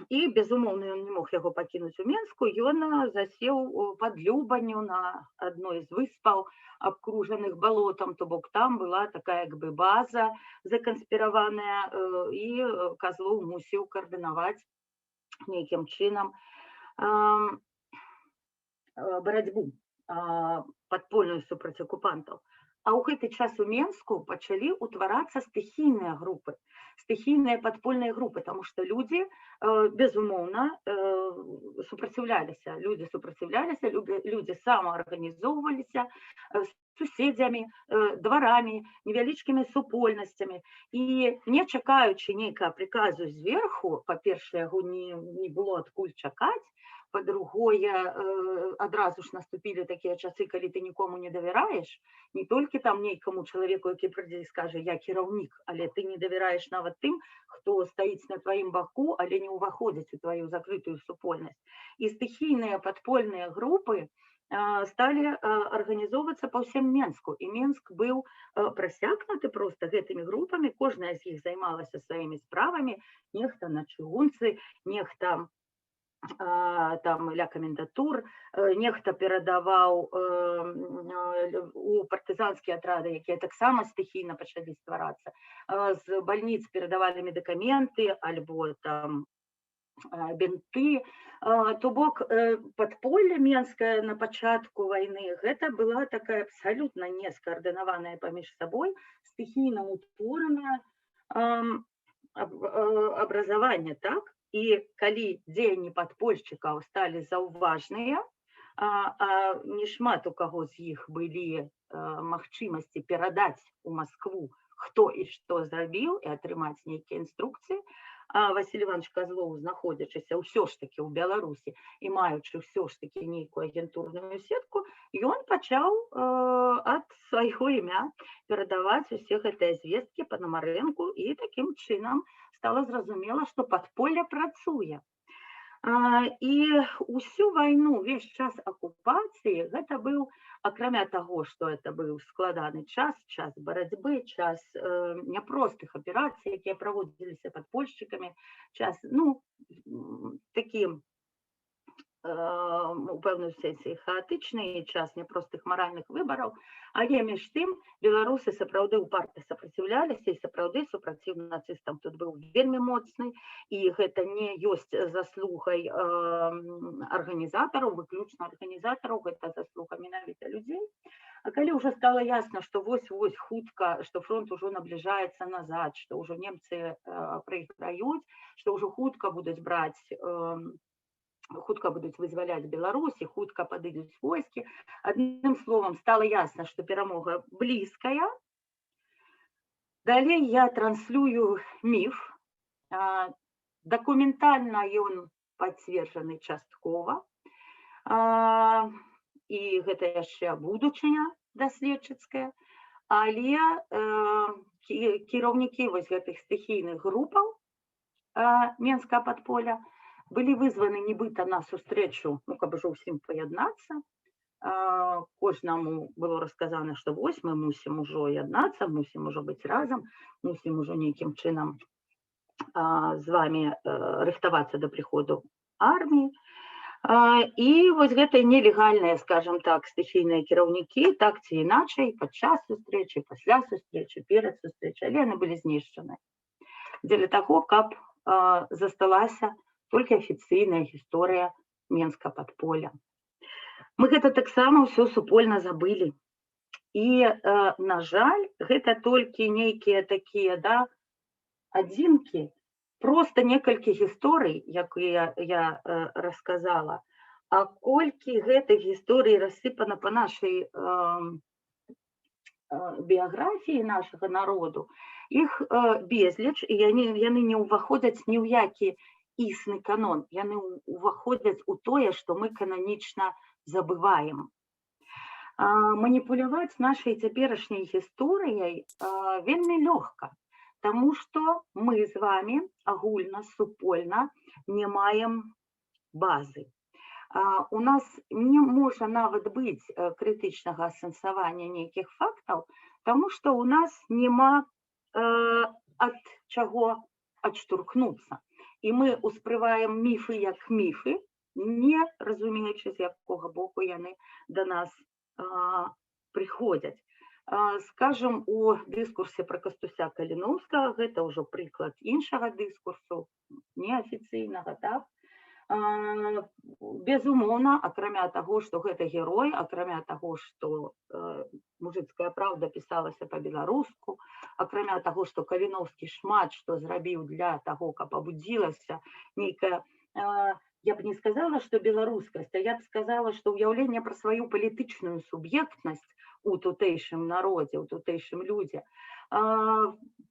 і, безумоўна, ён не мог яго пакінуць у Менску, ён засеў пад Любанню на адной з выспаў, абкружаных балотам, то бок там была такая як бы база заканспіраваная, і Казлоў мусіў каардынаваць нейкім чынам барацьбу падпольную супраць акупантаў. А ў гэты час у Менску пачалі ўтварацца стыхійныя групы, стыхійныя падпольныя групы, таму што людзі, безумоўна, супраціўляліся, людзі самаарганізоўваліся з суседзямі, дварамі, невялічкімі супольнасцямі. І не чакаючы нейкага прыказу зверху, па-першае, яго не было адкуль чакаць, па-другое, адразу ж наступілі такія часы, калі ты нікому не давяраеш, не толькі там нейкаму чалавеку, які прыйдзе і скажа, я кіраўнік, але ты не давяраеш нават тым, хто стаіць на тваім баку, але не ўваходзіць у тваю закрытую супольнасць. І стыхійныя падпольныя групы сталі арганізоўвацца па ўсім Менску. І Менск быў прасякнуты проста гэтымі групамі, кожная з іх займалася сваімі справамі, нехта на чыгунцы, нехта там ля камендатур, нехта перадаваў у партызанскія атрады, якія таксама стыхійна пачалі стварацца. З бальніц перадавалі медыкаменты альбо там бінты. То бок падполле менскае на пачатку вайны гэта была такая абсалютна не скаардынаваная паміж сабой, стыхійна ўтворанае абразаванне, так? І калі дзеянні падпольшчыкаў сталі заўважныя, не шмат у каго з іх былі магчымасці перадаць у Маскву, хто і што зрабіў, і атрымаць нейкія інструкцыі, Васіль Іванович Козлов, знаходзячыся ўсё ж такі ў Беларусі і маючы ўсё ж такі нейкую агентурную сетку, ён пачаў ад свайго імя перадаваць усе гэтыя звесткі Панамарэнку, і такім чынам стала зразумела, што падполле працуе. І ўсю вайну, увесь час акупацыі, гэта быў, акрамя таго, што это быў складаны час барацьбы, час няпростых аперацый, якія праводзіліся падпольшчыкамі, час, такі, у пэўным сэнсе хаатычны, час няпростых маральных выбараў, але між тым беларусы сапраўды упарта супраціўляліся, і сапраўды супраціў нацыстам тут быў вельмі моцны, і гэта не ёсць заслугай арганізатараў, выключна арганізатараў, гэта заслуга менавіта людзей. А калі ўжо стала ясна, што вось-вось хутка, што фронт ужо набліжаецца назад, што ўжо немцы прайграюць, што ўжо хутка будуць вызваляць Беларусь, і хутка падыдуць войскі. Адным словам, стала ясна, што перамога блізкая. Далей я транслюю міф. Дакументальна ён пацверджаны часткова. І гэта яшчэ будучыня даследчыцкая. Але кіраўнікі вось гэтых стыхійных групаў Менскага падполля былі вызваны нібыта на сустрэчу, каб ужо ўсім паяднацца. Кожнаму было расказана, што вось мы мусім ужо яднацца, мусім ужо быць разам, мусім ужо нейкім чынам з вамі рыхтавацца да прыходу арміі. І вось гэтыя нелегальныя, скажам так, стыхійныя кіраўнікі, так ці іначай, падчас сустрэчы, пасля сустрэчы, перад сустрэчай, але яны былі знішчаны. Дзеля таго, каб засталася толькі афіцыйная гісторыя Менскага падполля. Мы гэта таксама ўсё супольна забылі. І, на жаль, гэта толькі нейкія такія, адзінкі, проста некалькі гісторый, якія я расказала, а колькі гэтых гісторый рассыпана па нашай біяграфіі нашага народу, іх безліч, і яны не ўваходзяць ні ў які існы канон, яны ўваходзяць у тое, што мы кананічна забываем. Маніпуляваць нашай цяперашняй гісторыяй вельмі лёгка, таму што мы з вамі агульна, супольна не маем базы. У нас не можа нават быць крытычнага асэнсавання нейкіх фактаў, таму што ў нас няма ад чаго адштурхнуцца. І мы ўспрываем міфы як міфы, не разумеючы, з якога боку яны да нас прыходзяць. Скажам, у дыскурсе пра Кастуся Каліноўскага, гэта ўжо прыклад іншага дыскурсу, неафіцыйнага, так? Безумоўна, акрамя таго, што гэта герой, акрамя таго, што мужыцкая праўда пісалася па-беларуску, акрамя таго, што Каліноўскі шмат што зрабіў для таго, каб абудзілася нейкая я б не сказала, што беларускасць, а я б сказала, што ўяўленне пра сваю палітычную суб'ектнасць у тутэйшым народзе, у тутэйшым людзе.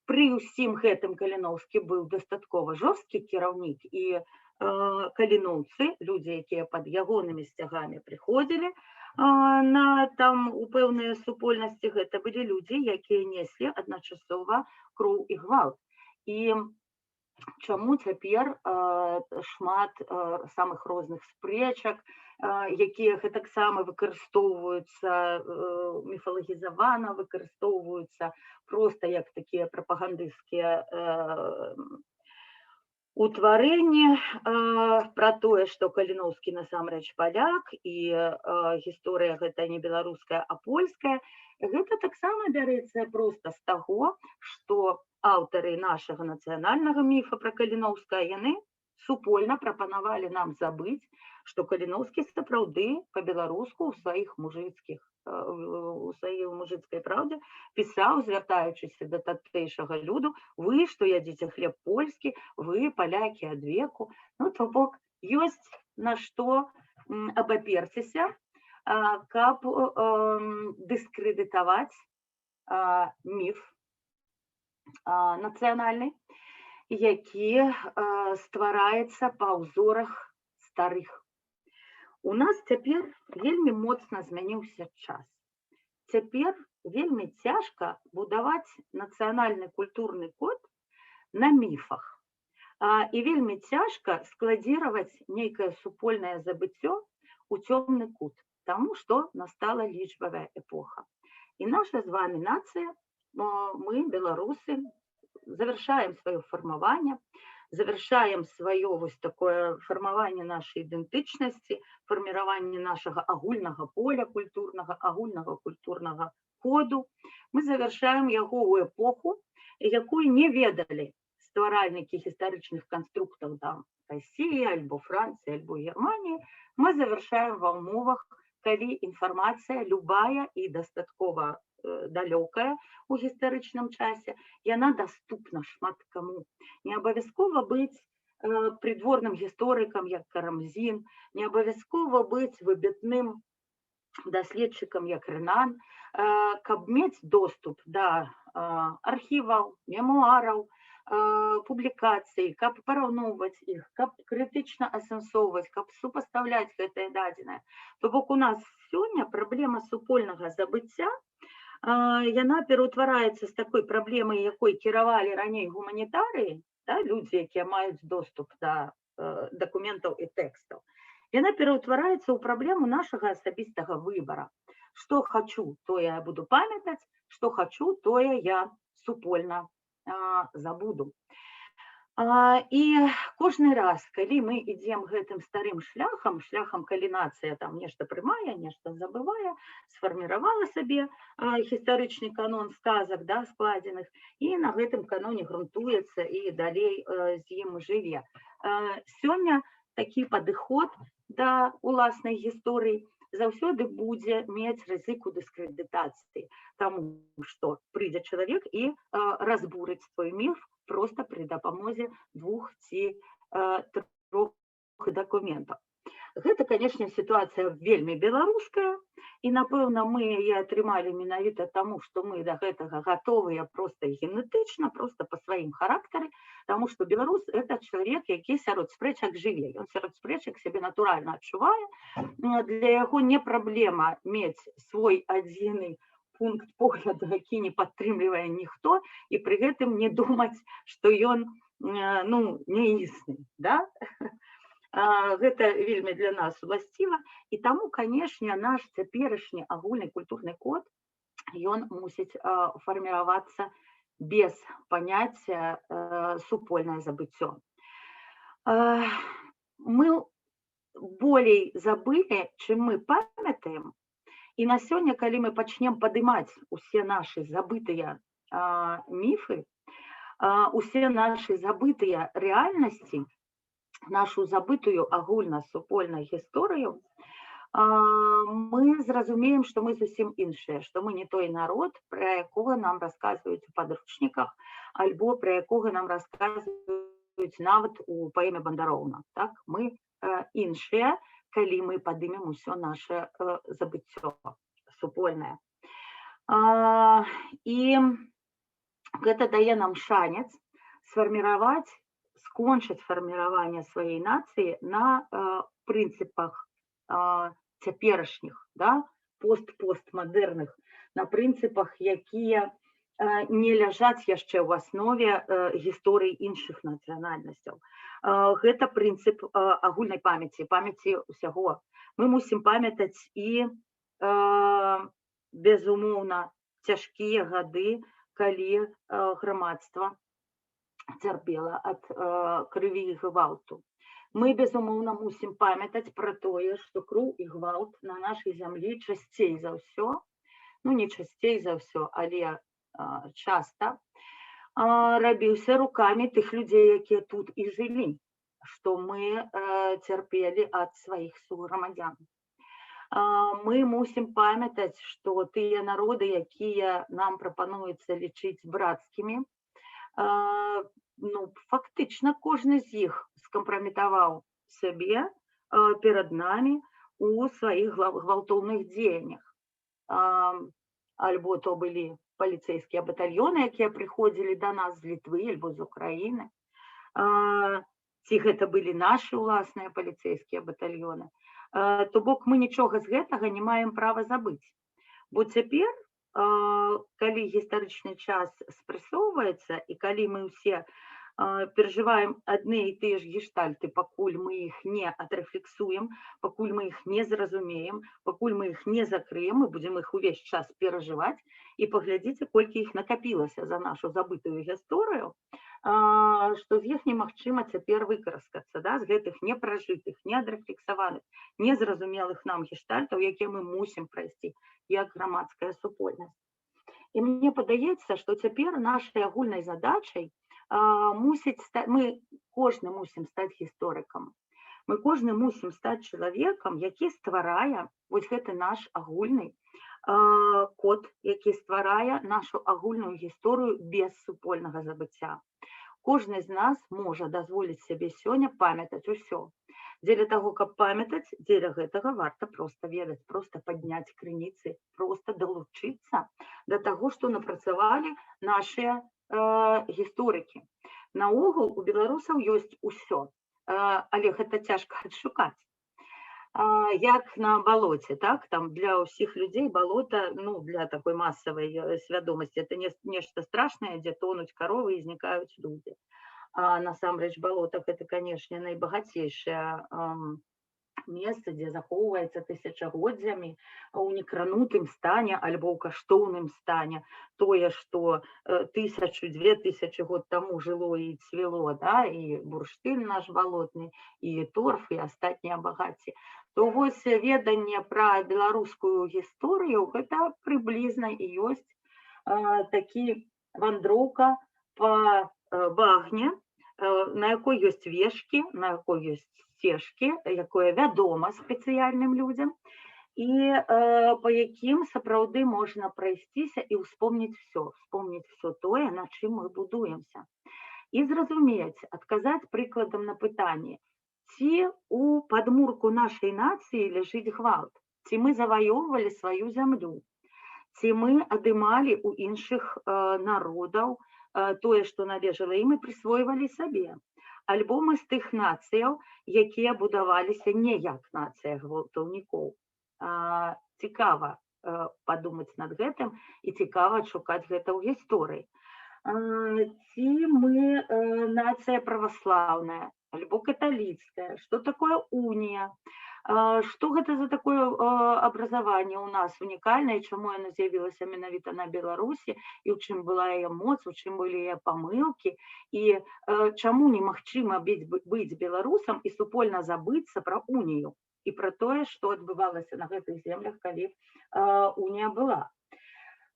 Пры ўсім гэтым Каліноўскі быў дастаткова жорсткі кіраўнік, і каліноўцы, людзі, якія пад ягонымі сцягамі прыходзілі на там у пэўныя супольнасці, гэта былі людзі, якія неслі адначасова кроў і гвалт. І чаму цяпер шмат самых розных спрэчак, якія таксама выкарыстоўваюцца міфалагізавана, выкарыстоўваюцца проста як такія прапагандысцкія утварэнні пра тое, што Каліноўскі насамрэч паляк, і гісторыя гэта не беларуская, а польская. Гэта таксама бярэцца проста з таго, што аўтары нашага нацыянальнага міфа пра Каліноўскага, яны супольна прапанавалі нам забыць, што Каліноўскі сапраўды па-беларуску у сваёй мужыцкай праўдзе пісаў, звяртаючыся да татэйшага люду: вы, што ядзіце хлеб польскі, вы, палякі ад веку. Ну, то бок, ёсць на што абаперціся, каб дыскрэдытаваць міф нацыянальны, які ствараецца па ўзорах старых. У нас цяпер вельмі моцна змяніўся час. Цяпер вельмі цяжка будаваць нацыянальны культурны код на міфах. І вельмі цяжка складзіраваць нейкае супольнае забыццё у цёмны кут, таму што настала лічбавая эпоха. І наша з вами нацыя, мы, беларусы, завершаем сваё фармаванне, завершаем сваё вось такое фармаванне нашай ідэнтычнасці, фарміраванне нашага агульнага поля культурнага, агульнага культурнага коду. Мы завершаем яго ў эпоху, якую не ведалі стваральнікі гістарычных канструктаў там Расіі, альбо Францыі, альбо Германіі. Мы завершаем ва ўмовах, калі інфармацыя любая і дастаткова далёкая у гістарычным часе, яна даступна шмат каму. Не абавязкова быць прыдворным гісторыкам, як Карамзін, не абавязкова быць выбітным даследчыкам, як Рэнан, каб мець доступ да архіваў, мемуараў, публікацый, каб параўноўваць іх, каб крытычна асэнсоўваць, каб супастаўляць гэтае дадзенае. То бок у нас сёння праблема супольнага забыцця, яна пераўтвараецца з такой праблемай, якой кіравалі раней гуманітарыі, людзі, якія маюць доступ да дакументаў і тэкстаў. Яна пераўтвараецца ў праблему нашага асабістага выбара. Што хачу, тое я буду памятаць, што хачу, тое я супольна забуду. І кожны раз, калі мы ідзем гэтым старым шляхам, калі нацыя там нешта прымае, нешта забывае, сфарміравала сабе гістарычны канон сказак, складзеных, і на гэтым каноне грунтуецца і далей з ім жыве. Сёння такі падыход да уласнай гісторыі заўсёды будзе мець рызыку дыскрэдытацыі, таму што прыйдзе чалавек і разбурыць твой міф проста пры дапамозе 2 ці 3 дакументаў. Гэта, канешне, сітуацыя вельмі беларуская, і, напэўна, мы яе атрымалі менавіта таму, што мы да гэтага гатовыя проста генетычна, проста па сваім характары, таму што беларус – гэта чалавек, які сярод спрэчак жыве. Ён сярод спрэчак сябе натуральна адчувае. Для яго не праблема мець свой адзіны пункт погляду, які не падтрымлівае ніхто, і пры гэтым не думаць, што ён не існы. Гэта вельмі для нас уласціва. І таму, канешне, наш цяперашні агульны культурны код, ён мусіць фарміравацца без паняцця супольнае забыццё. Мы болей забылі, чым мы памятаем. І на сёння, калі мы пачнем падымаць усе нашы забытыя міфы, усе нашы забытыя рэальнасці, нашу забытую агульна-супольную гісторыю, мы зразумеем, што мы зусім іншыя, што мы не той народ, пра якога нам расказваюць у падручніках, альбо пра якога нам расказваюць нават у паэме Бандароўна. Мы іншыя, калі мы падымем усё наше забыццё супольнае. І гэта дае нам шанец скончыць фарміраванне сваёй нацыі на прынцыпах цяперашніх, да, постмадэрных, на прынцыпах, якія не ляжаць яшчэ ў аснове гісторыі іншых нацыянальнасцяў. Гэта прынцып агульнай памяці ўсяго. Мы мусім памятаць і, безумоўна, цяжкія гады, калі грамадства цярпела ад крыві і гвалту. Мы, безумоўна, мусім памятаць пра тое, што кроў і гвалт на нашай зямлі часцей за ўсё, ну не часцей за ўсё, але часта рабіўся рукамі тых людзей, якія тут і жылі, што мы цярпелі ад сваіх суграмадзян. Мы мусім памятаць, што тыя народы, якія нам прапануецца лічыць брацкімі, фактычна кожны з іх скампраметаваў сябе перад намі у сваіх гвалтоўных дзеяннях. Альбо то былі паліцэйскія батальёны, якія прыходзілі да нас з Літвы альбо з Украіны, ці гэта былі нашы ўласныя паліцэйскія батальёны. То бок мы нічога з гэтага не маем права забыць. Бо цяпер, калі гістарычны час спрэсоўваецца і калі мы ўсе перажываем адны і тыя ж гештальты, пакуль мы іх не адрэфлексуем, пакуль мы іх не зразумеем, пакуль мы іх не закрыем, мы будзем іх увесь час перажываць, і паглядзіце, колькі іх накапілася за нашу забытую гісторыю, што з іх немагчыма цяпер выкараскацца, да, з гэтых непражытых, неадрэфлексаваных, незразумелых нам гештальтаў, якія мы мусім прайсці як грамадская супольнасць. І мне падаецца, што цяпер нашай агульнай задачай мы кожны мусім стаць гісторыкам. Мы кожны мусім стаць чалавекам, які стварае вось гэты наш агульны код, які стварае нашу агульную гісторыю без супольнага забыцця. Кожны з нас можа дазволіць сябе сёння памятаць усё. Дзеля таго, каб памятаць, дзеля гэтага варта проста ведаць, проста падняць крыніцы, проста далучыцца да таго, што напрацавалі нашыя гісторыкі. Наогул у беларусаў ёсць усё, але гэта цяжка адшукаць. Як на балоце, так? Там для ўсіх людзей балота, для такой масавай свядомасці, это нешта страшнае, дзе тонуць каровы і знікаюць людзі. А насамрэч балота гэта, канешне, найбагацейшае месца, дзе захоўваецца тысячагоддзямі ў некранутым стане альбо ў каштоўным стане тое, што 1000-2000 год таму жыло і цвіло, да, і бурштын наш балотны, і торф, і астатнія багацці. То вось веданне пра беларускую гісторыю гэта прыблізна і ёсць такі вандроўка па багне, на якой ёсць вешкі, на якой ёсць сцежкі, якое вядома спецыяльным людзям, і па якім сапраўды можна прайсціся і ўспомніць все тое, на чым мы будуемся. І зразумець, адказаць прыкладам на пытанне, ці у падмурку нашай нацыі ляжыць гвалт, ці мы заваёўвалі сваю зямлю, ці мы адымалі ў іншых народаў тое, што належала ім, і прысвойвалі сабе. Альбо мы з тых нацыяў, якія будаваліся не як нацыя гвалтаўнікоў. Цікава падумаць над гэтым і цікава адшукаць гэта ў гісторыі. Ці мы нацыя праваслаўная, альбо каталіцкая, што такое унія, што гэта за такое абразаванне ў нас унікальнае, чаму яно з'явілася менавіта на Беларусі, і ў чым была яе моц, у чым былі яе памылкі, і чаму немагчыма быць беларусам і супольна забыцца пра унію і пра тое, што адбывалася на гэтых землях, калі унія была.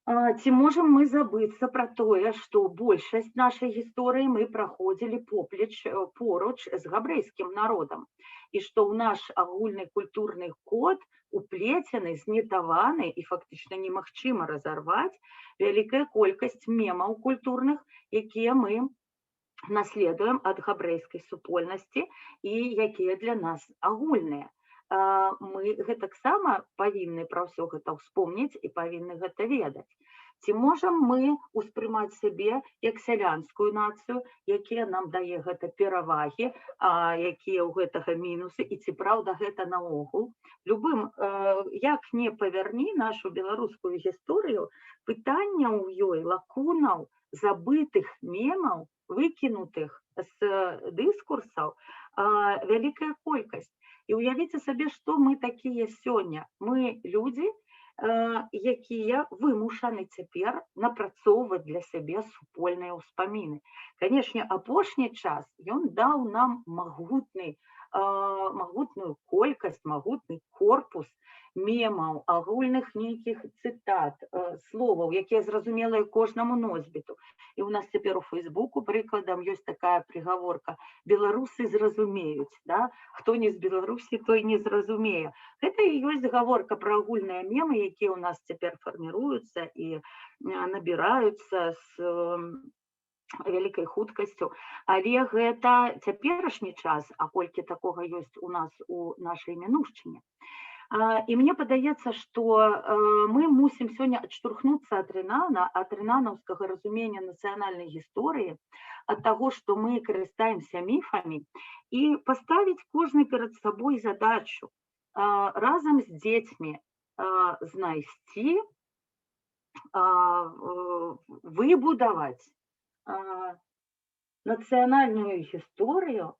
Ці можам мы забыцца пра тое, што большасць нашай гісторыі мы праходзілі поруч з габрэйскім народам, і што ў наш агульны культурны код уплецены, знітаваны і фактычна немагчыма разарваць вялікая колькасць мемаў культурных, якія мы наследуем ад габрэйскай супольнасці і якія для нас агульныя. Мы гэтаксама павінны пра ўсё гэта ўспомніць і павінны гэта ведаць. Ці можам мы ўспрымаць сябе як сялянскую нацыю, якія нам дае гэта перавагі, якія ў гэтага мінусы, і ці праўда гэта наогул? Любым, як не павярні нашу беларускую гісторыю, пытанняў у ёй, лакунаў, забытых мемаў, выкінутых з дыскурсаў вялікая колькасць. І ўявіце сабе, што мы такія сёння. Мы людзі, якія вымушаны цяпер напрацоўваць для сябе супольныя ўспаміны. Канешне, апошні час ён даў нам магутную колькасць, магутны корпус мемаў, агульных нейкіх цытат, словаў, якія зразумелыя кожнаму носьбіту. І ў нас цяпер у Фейсбуку, прыкладам, ёсць такая прыгаворка: беларусы зразумеюць, да? Хто не з Беларусі, той не зразумее. Гэта і ёсць гаворка пра агульныя мемы, якія ў нас цяпер фарміруюцца і набіраюцца з вялікай хуткасцю. Але гэта цяперашні час, а колькі такога ёсць у нас у нашай мінушчыне. І мне падаецца, што мы мусім сёння адштурхнуцца ад рынанаўскага разумення нацыянальнай гісторыі, ад таго, што мы карыстаемся міфамі, і паставіць кожны перад сабой задачу разам з дзецьмі знайсці, выбудаваць нацыянальную гісторыю,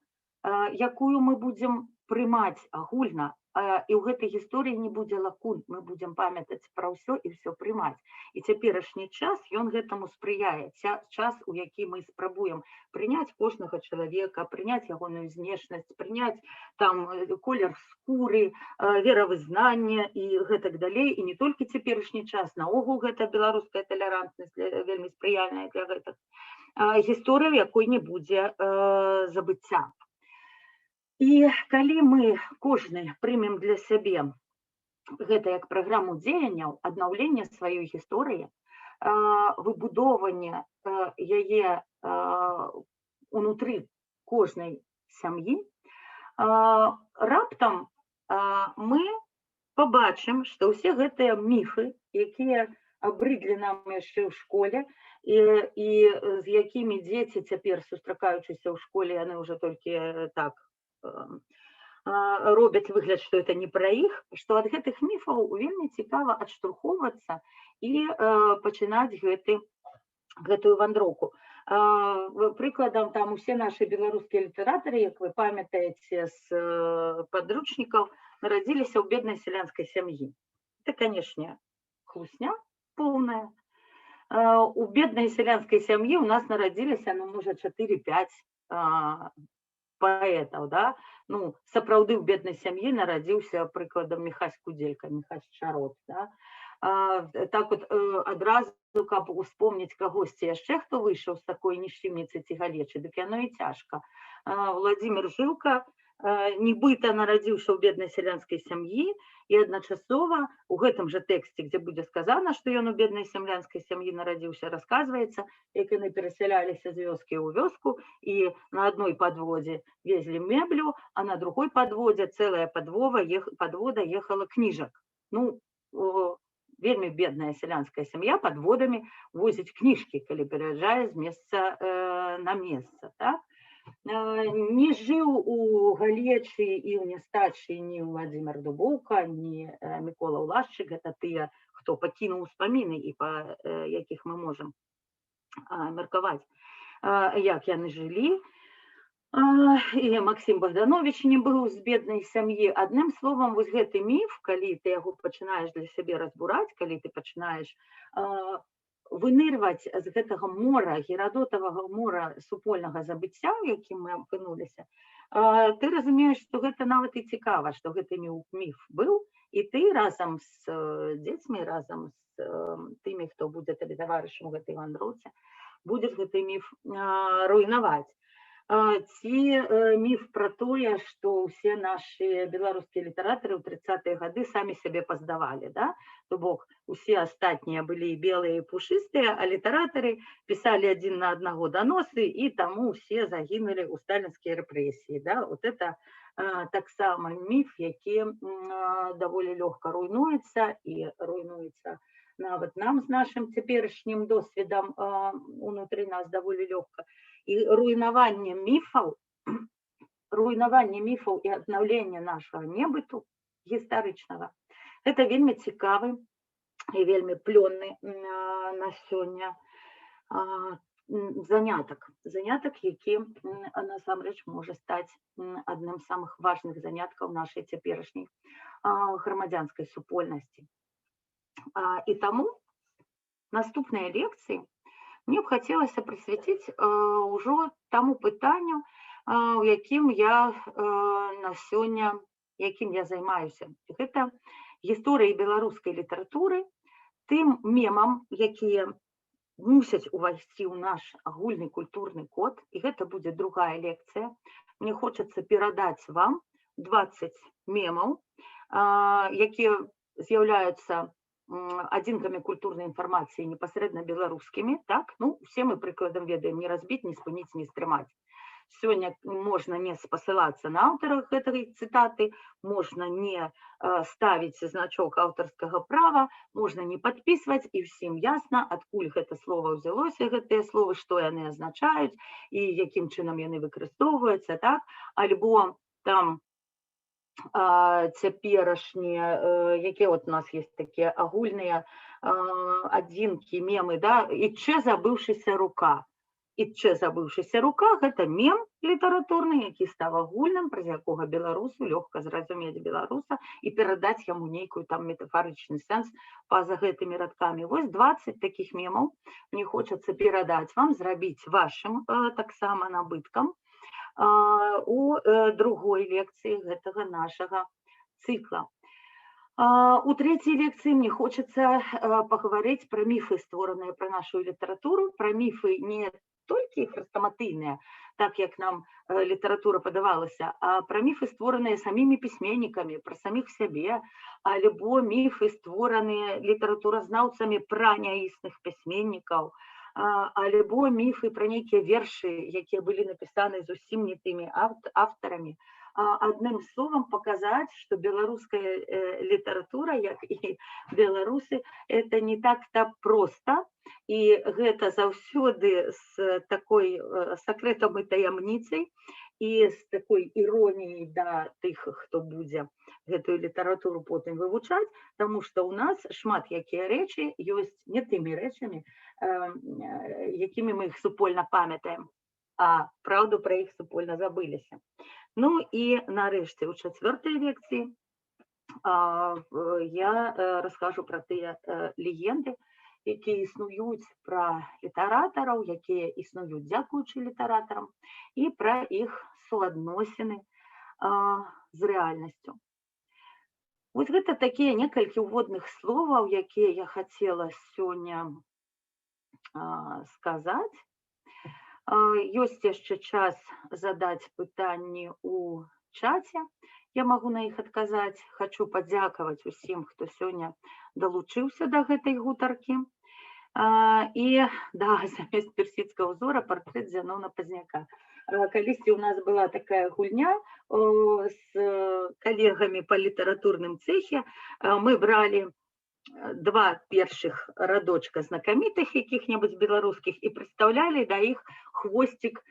якую мы будзем прымаць агульна. І ў гэтай гісторыі не будзе лакун, мы будзем памятаць пра ўсё і ўсё прымаць. І цяперашні час, ён гэтаму спрыяе. Час, у які мы спрабуем прыняць кожнага чалавека, прыняць ягоную знешнасць, прыняць там колер скуры, веравызнанне і гэтак далей. І не толькі цяперашні час, наогул гэта беларуская талерантнасць вельмі спрыяльная для гэтага. Гісторыя, якой не будзе забыцця. І калі мы кожны прымем для сябе гэта як праграму дзеянняў, аднаўлення сваёй гісторыі, выбудоўванне яе унутры кожнай сям'і, раптам мы пабачым, што ўсе гэтыя міфы, якія абрыдлі нам яшчэ ў школе, і з якімі дзеці цяпер, сустракаючыся ў школе, яны ўжо толькі так робяць выгляд, што это не пра іх, што ад гэтых міфаў вельмі цікава адштурхоўвацца і пачынаць гэтую вандроўку. Прыкладам, там усе нашы беларускія літаратары, як вы памятаеце з падручнікаў, нарадзіліся ў беднай сялянскай сям'і. Это, канешне, хлусня поўная. У беднай сялянскай сям'і ў нас нарадзіліся, можа, 4-5 паэтаў, да? Сапраўды ў беднай сям'і нарадзіўся, прыкладам, Міхась Кудзелька, Міхась Чарот, да? Так вот адразу, каб успомніць кагосьці яшчэ, хто выйшаў з такой нішчымніцы ці галечы, дык яно і цяжка. Владзімір Жылка нібыта нарадзіўся ў беднай сялянскай сям'і, і адначасова у гэтым жа тэксце, дзе будзе сказана, што ён у беднай сялянскай сям'і нарадзіўся, расказваецца, як яны перасяляліся з вёскі ў вёску, і на адной падводзе везлі мэблю, а на другой падводзе цэлая падвода ехала кніжак. Вельмі бедная сялянская сям'я падводамі возіць кніжкі, калі пераязджае з месца на месца, так? Не жыў у Галечы і ў Нястачы ні Владзімір Дубоўка, ні Мікола Ўлашчык. Гэта тыя, хто пакінуў успаміны і па якіх мы можам меркаваць, як яны жылі. І Максім Богданович не быў з беднай сям'і. Адным словам, вось гэты міф, калі ты яго пачынаеш для сябе разбураць, калі ты пачынаеш вынырваць з гэтага мора, герадотавага мора супольнага забыцця, у якім мы апынуліся, ты разумееш, што гэта нават і цікава, што гэты міф быў, і ты разам з дзецьмі, разам з тымі, хто будзе табе таварышам у гэтай вандроўцы, будзеш гэты міф руйнаваць. ці міф пра тое, што ўсе нашы беларускія літаратары ў 30-е гады самі сябе паздавалі, да? То бок усе астатнія былі белыя і пушыстыя, а літаратары пісалі адзін на аднаго даносы, і таму ўсе загінулі ў сталінскія рэпрэсіі. Да? Вот это таксама міф, які даволі лёгка руйнуецца, і руйнуецца нават нам з нашым цяперашнім досведам унутры нас даволі лёгка. І руйнаванне міфаў і аднаўленне нашага небыту гістарычнага – гэта вельмі цікавы і вельмі плённы на сёння занятак, які насамрэч можа стаць адным з самых важных заняткаў нашай цяперашняй грамадзянскай супольнасці. І таму наступныя лекцыі мне б хацелася прысвяціць ўжо таму пытанню, якім я займаюся. Гэта гісторыя беларускай літаратуры, тым мемам, якія мусяць увайсці ў наш агульны культурны код, і гэта будзе другая лекцыя. Мне хочацца перадаць вам 20 мемаў, якія з'яўляюцца адзінкамі культурнай інфармацыі непасрэдна беларускімі, так? Ну, усе мы прыкладам ведаем: не разбіць, не спыніць, не стрымаць. Сёння можна не спасылацца на аўтара гэтай цытаты, можна не ставіць значок аўтарскага права, можна не падпісваць, і ўсім ясна, адкуль гэта слова ўзялося, гэтыя словы, што яны азначаюць і якім чынам яны выкарыстоўваюцца, так? Альбо там цяперашнія, якія у нас есть такія агульныя адзінкі, мемы, да? «Ітчэ забыўшыся рука». «Ітчэ забыўшыся рука» – гэта мем літаратурны, які стаў агульным, праз якога беларусу лёгка зразумець беларуса і перадаць яму нейкую там метафарычны сэнс па-за гэтымі радкамі. Вось 20 такіх мемаў мне хочацца перадаць вам, зрабіць вашым таксама набыткам у другой лекцыі гэтага нашага цыкла. У трэцяй лекцыі мне хочацца пагаварыць пра міфы, створаныя пра нашу літаратуру, пра міфы не толькі хрэстаматыйныя, так як нам літаратура падавалася, а пра міфы, створаныя самімі пісьменнікамі, пра саміх сябе, альбо міфы, створаныя літаратуразнаўцамі пра няісных пісьменнікаў, альбо міфы пра нейкія вершы, якія былі напісаны зусім не тымі аўтарамі. Адным словам, паказаць, што беларуская літаратура, як і беларусы, это не так-то проста, і гэта заўсёды з такой сакрэтам і таямніцай, і з такой іроніяй да тых, хто будзе гэтую літаратуру потым вывучаць, таму што ў нас шмат якія рэчы ёсць не тымі рэчамі, якімі мы іх супольна памятаем, а праўду пра іх супольна забыліся. Ну і нарэшце ў чацвёртай лекцыі я раскажу пра тыя легенды, якія існуюць пра літаратараў, якія існуюць дзякуючы літаратарам, і пра іх суадносіны з рэальнасцю. Вось гэта такія некалькі ўводных словаў, якія я хацела сёння сказаць. Ёсць яшчэ час задаць пытанні ў чаце. Я магу на іх адказаць. Хачу падзякаваць усім, хто сёння далучыўся да гэтай гутаркі. І да, замест персідскага ўзора партрэт Зяноўна Пазняка. Калісьці ў нас была такая гульня з калегамі па літаратурным цэхе. Мы бралі два першых радочка знакамітых якіх-небудзь беларускіх і прадстаўлялі да іх хвосцік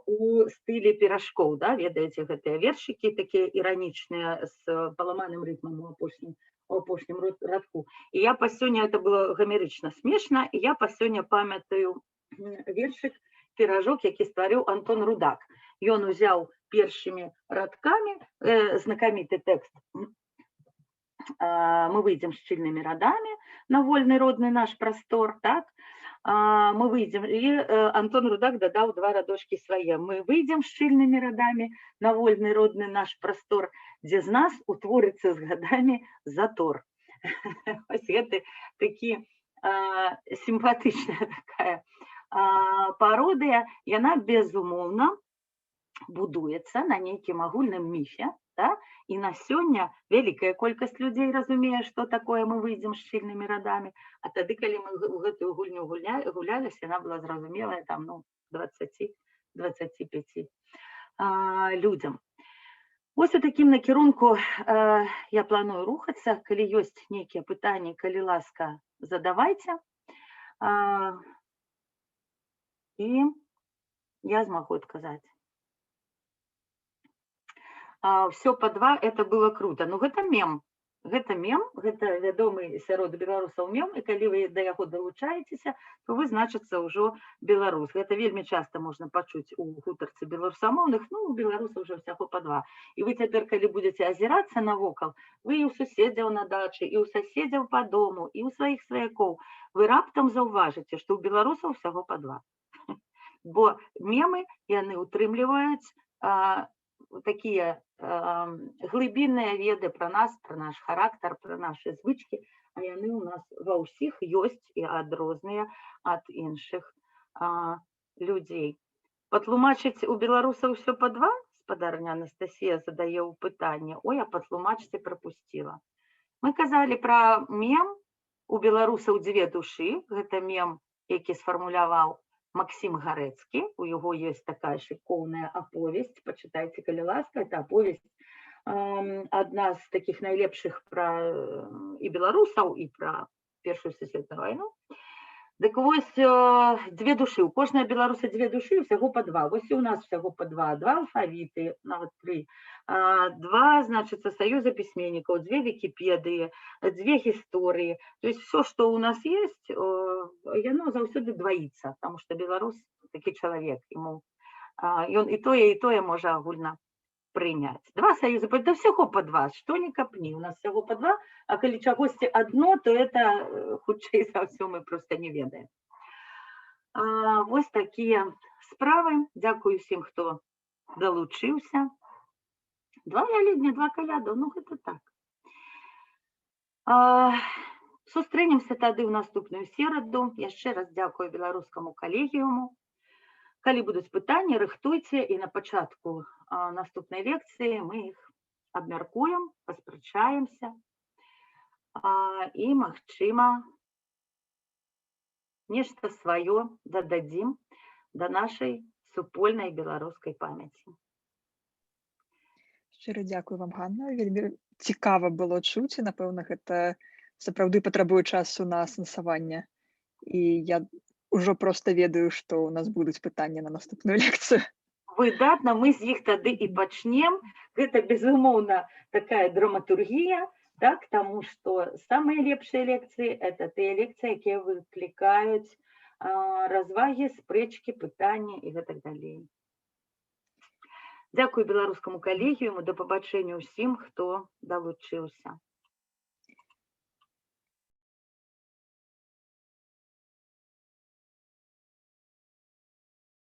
у стылі піражкоў. Да? Ведаеце, гэтыя вершыкі такія іранічныя з паламаным рытмам у апошнім радку. І я па сёння, это было гамерычна смешна, і я па сёння памятаю вершык «Піражок», які стварыў Антон Рудак. Ён узяў першымі радкамі знакаміты тэкст «Мы выйдем шчыльнымі радамі на вольны родны наш прастор», так? Мы выйдем, і Антон Рудак дадаў два радочкі свае. «Мы выйдем шчыльнымі радамі на вольны родны наш прастор, дзе з нас утворыцца з гадамі затор». Вось гэта такі сімпатычная такая пародыя. Яна, безумоўна, будуецца на нейкім агульным міфе, да? І на сёння вялікая колькасць людзей разумее, што такое мы выйдзем з шчыльнымі радамі, а тады, калі мы ў гэтую гульню гуляліся, яна была зразумелая там, 20-25 людзям. Вось у такім накірунку я планую рухацца. Калі ёсць нейкія пытанні, калі ласка, задавайце. І я змагу адказаць. Всё па два, это было круто. Ну, гэта мем. Гэта вядомы сярод беларусаў мем, і калі вы да яго далучаецеся, то вы, значыцца, ўжо беларус. Гэта вельмі часта можна пачуць у гутарцы беларусамоўных, у беларусаў ўжо ўсяго па два. І вы цяпер, калі будзеце азірацца навокал, вы і ў суседзяў на дачы, і ў суседзяў па дому, і ў сваіх сваякоў, вы раптам заўважыце, што ў беларусаў усяго па два. Бо мемы, яны ўтрымліваюць такія глыбінныя веды пра нас, пра наш характар, пра нашы звычкі, а яны ў нас ва ўсіх ёсць і адрозныя ад іншых людзей. Патлумачыць у беларусаў усё па два? Спадарня Анастасія задае ў пытанне. Ой, а патлумачыць прапусціла. Мы казалі пра мем у беларусаў дзве душы. Гэта мем, які сфармуляваў Максим Гарэцкі, у яго ёсць такая шыкоўная аповесць, пачытайце, калі ласка, это аповесць адна з такіх найлепшых пра і беларусаў, і пра Першую сусветную вайну. Дык вось дзве душы, у кожнага беларуса дзве душы, усяго па два. Вось і у нас усяго па два алфавіты, нават 3. Два, значыцца, саюза пісьменнікаў, дзве вікіпедыі, дзве гісторыі. То есть все, што ў нас ёсць, яно заўсёды дваіцца, таму што беларус такі чалавек, ён і тое можа агульна прыняць. Два саюзы, да ўсяго па два, што не капні, у нас усяго па два, а калі чагосьці адно, то это хутчэй за ўсё мы проста не ведаем. Вось такія справы. Дзякую усім, хто далучыўся. 2 вялідня, 2 каляду, гэта так. Сустрэнемся тады ў наступную сераду. Яшчэ раз дзякую беларускаму калегіуму. Калі будуць пытанні, рыхтуйце, і на пачатку наступнай лекцыі мы іх абмяркуем, паспрачаемся і, магчыма, нешта сваё дададзім да нашай супольнай беларускай памяці. Шчыра дзякую вам, Ганна. Вельмі цікава было чуць, і, напэўна, гэта сапраўды патрабуе часу на асэнсаванне. І я ўжо проста ведаю, што ў нас будуць пытанні на наступную лекцыю. Выдатна, мы з іх тады і пачнем. Гэта, безумоўна, такая драматургія, так, таму што самыя лепшыя лекцыі – это тыя лекцыі, якія выклікаюць развагі, спрэчкі, пытанні і гэтак далей. Дзякую беларускаму калегіуму, да пабачэння ўсім, хто далучыўся.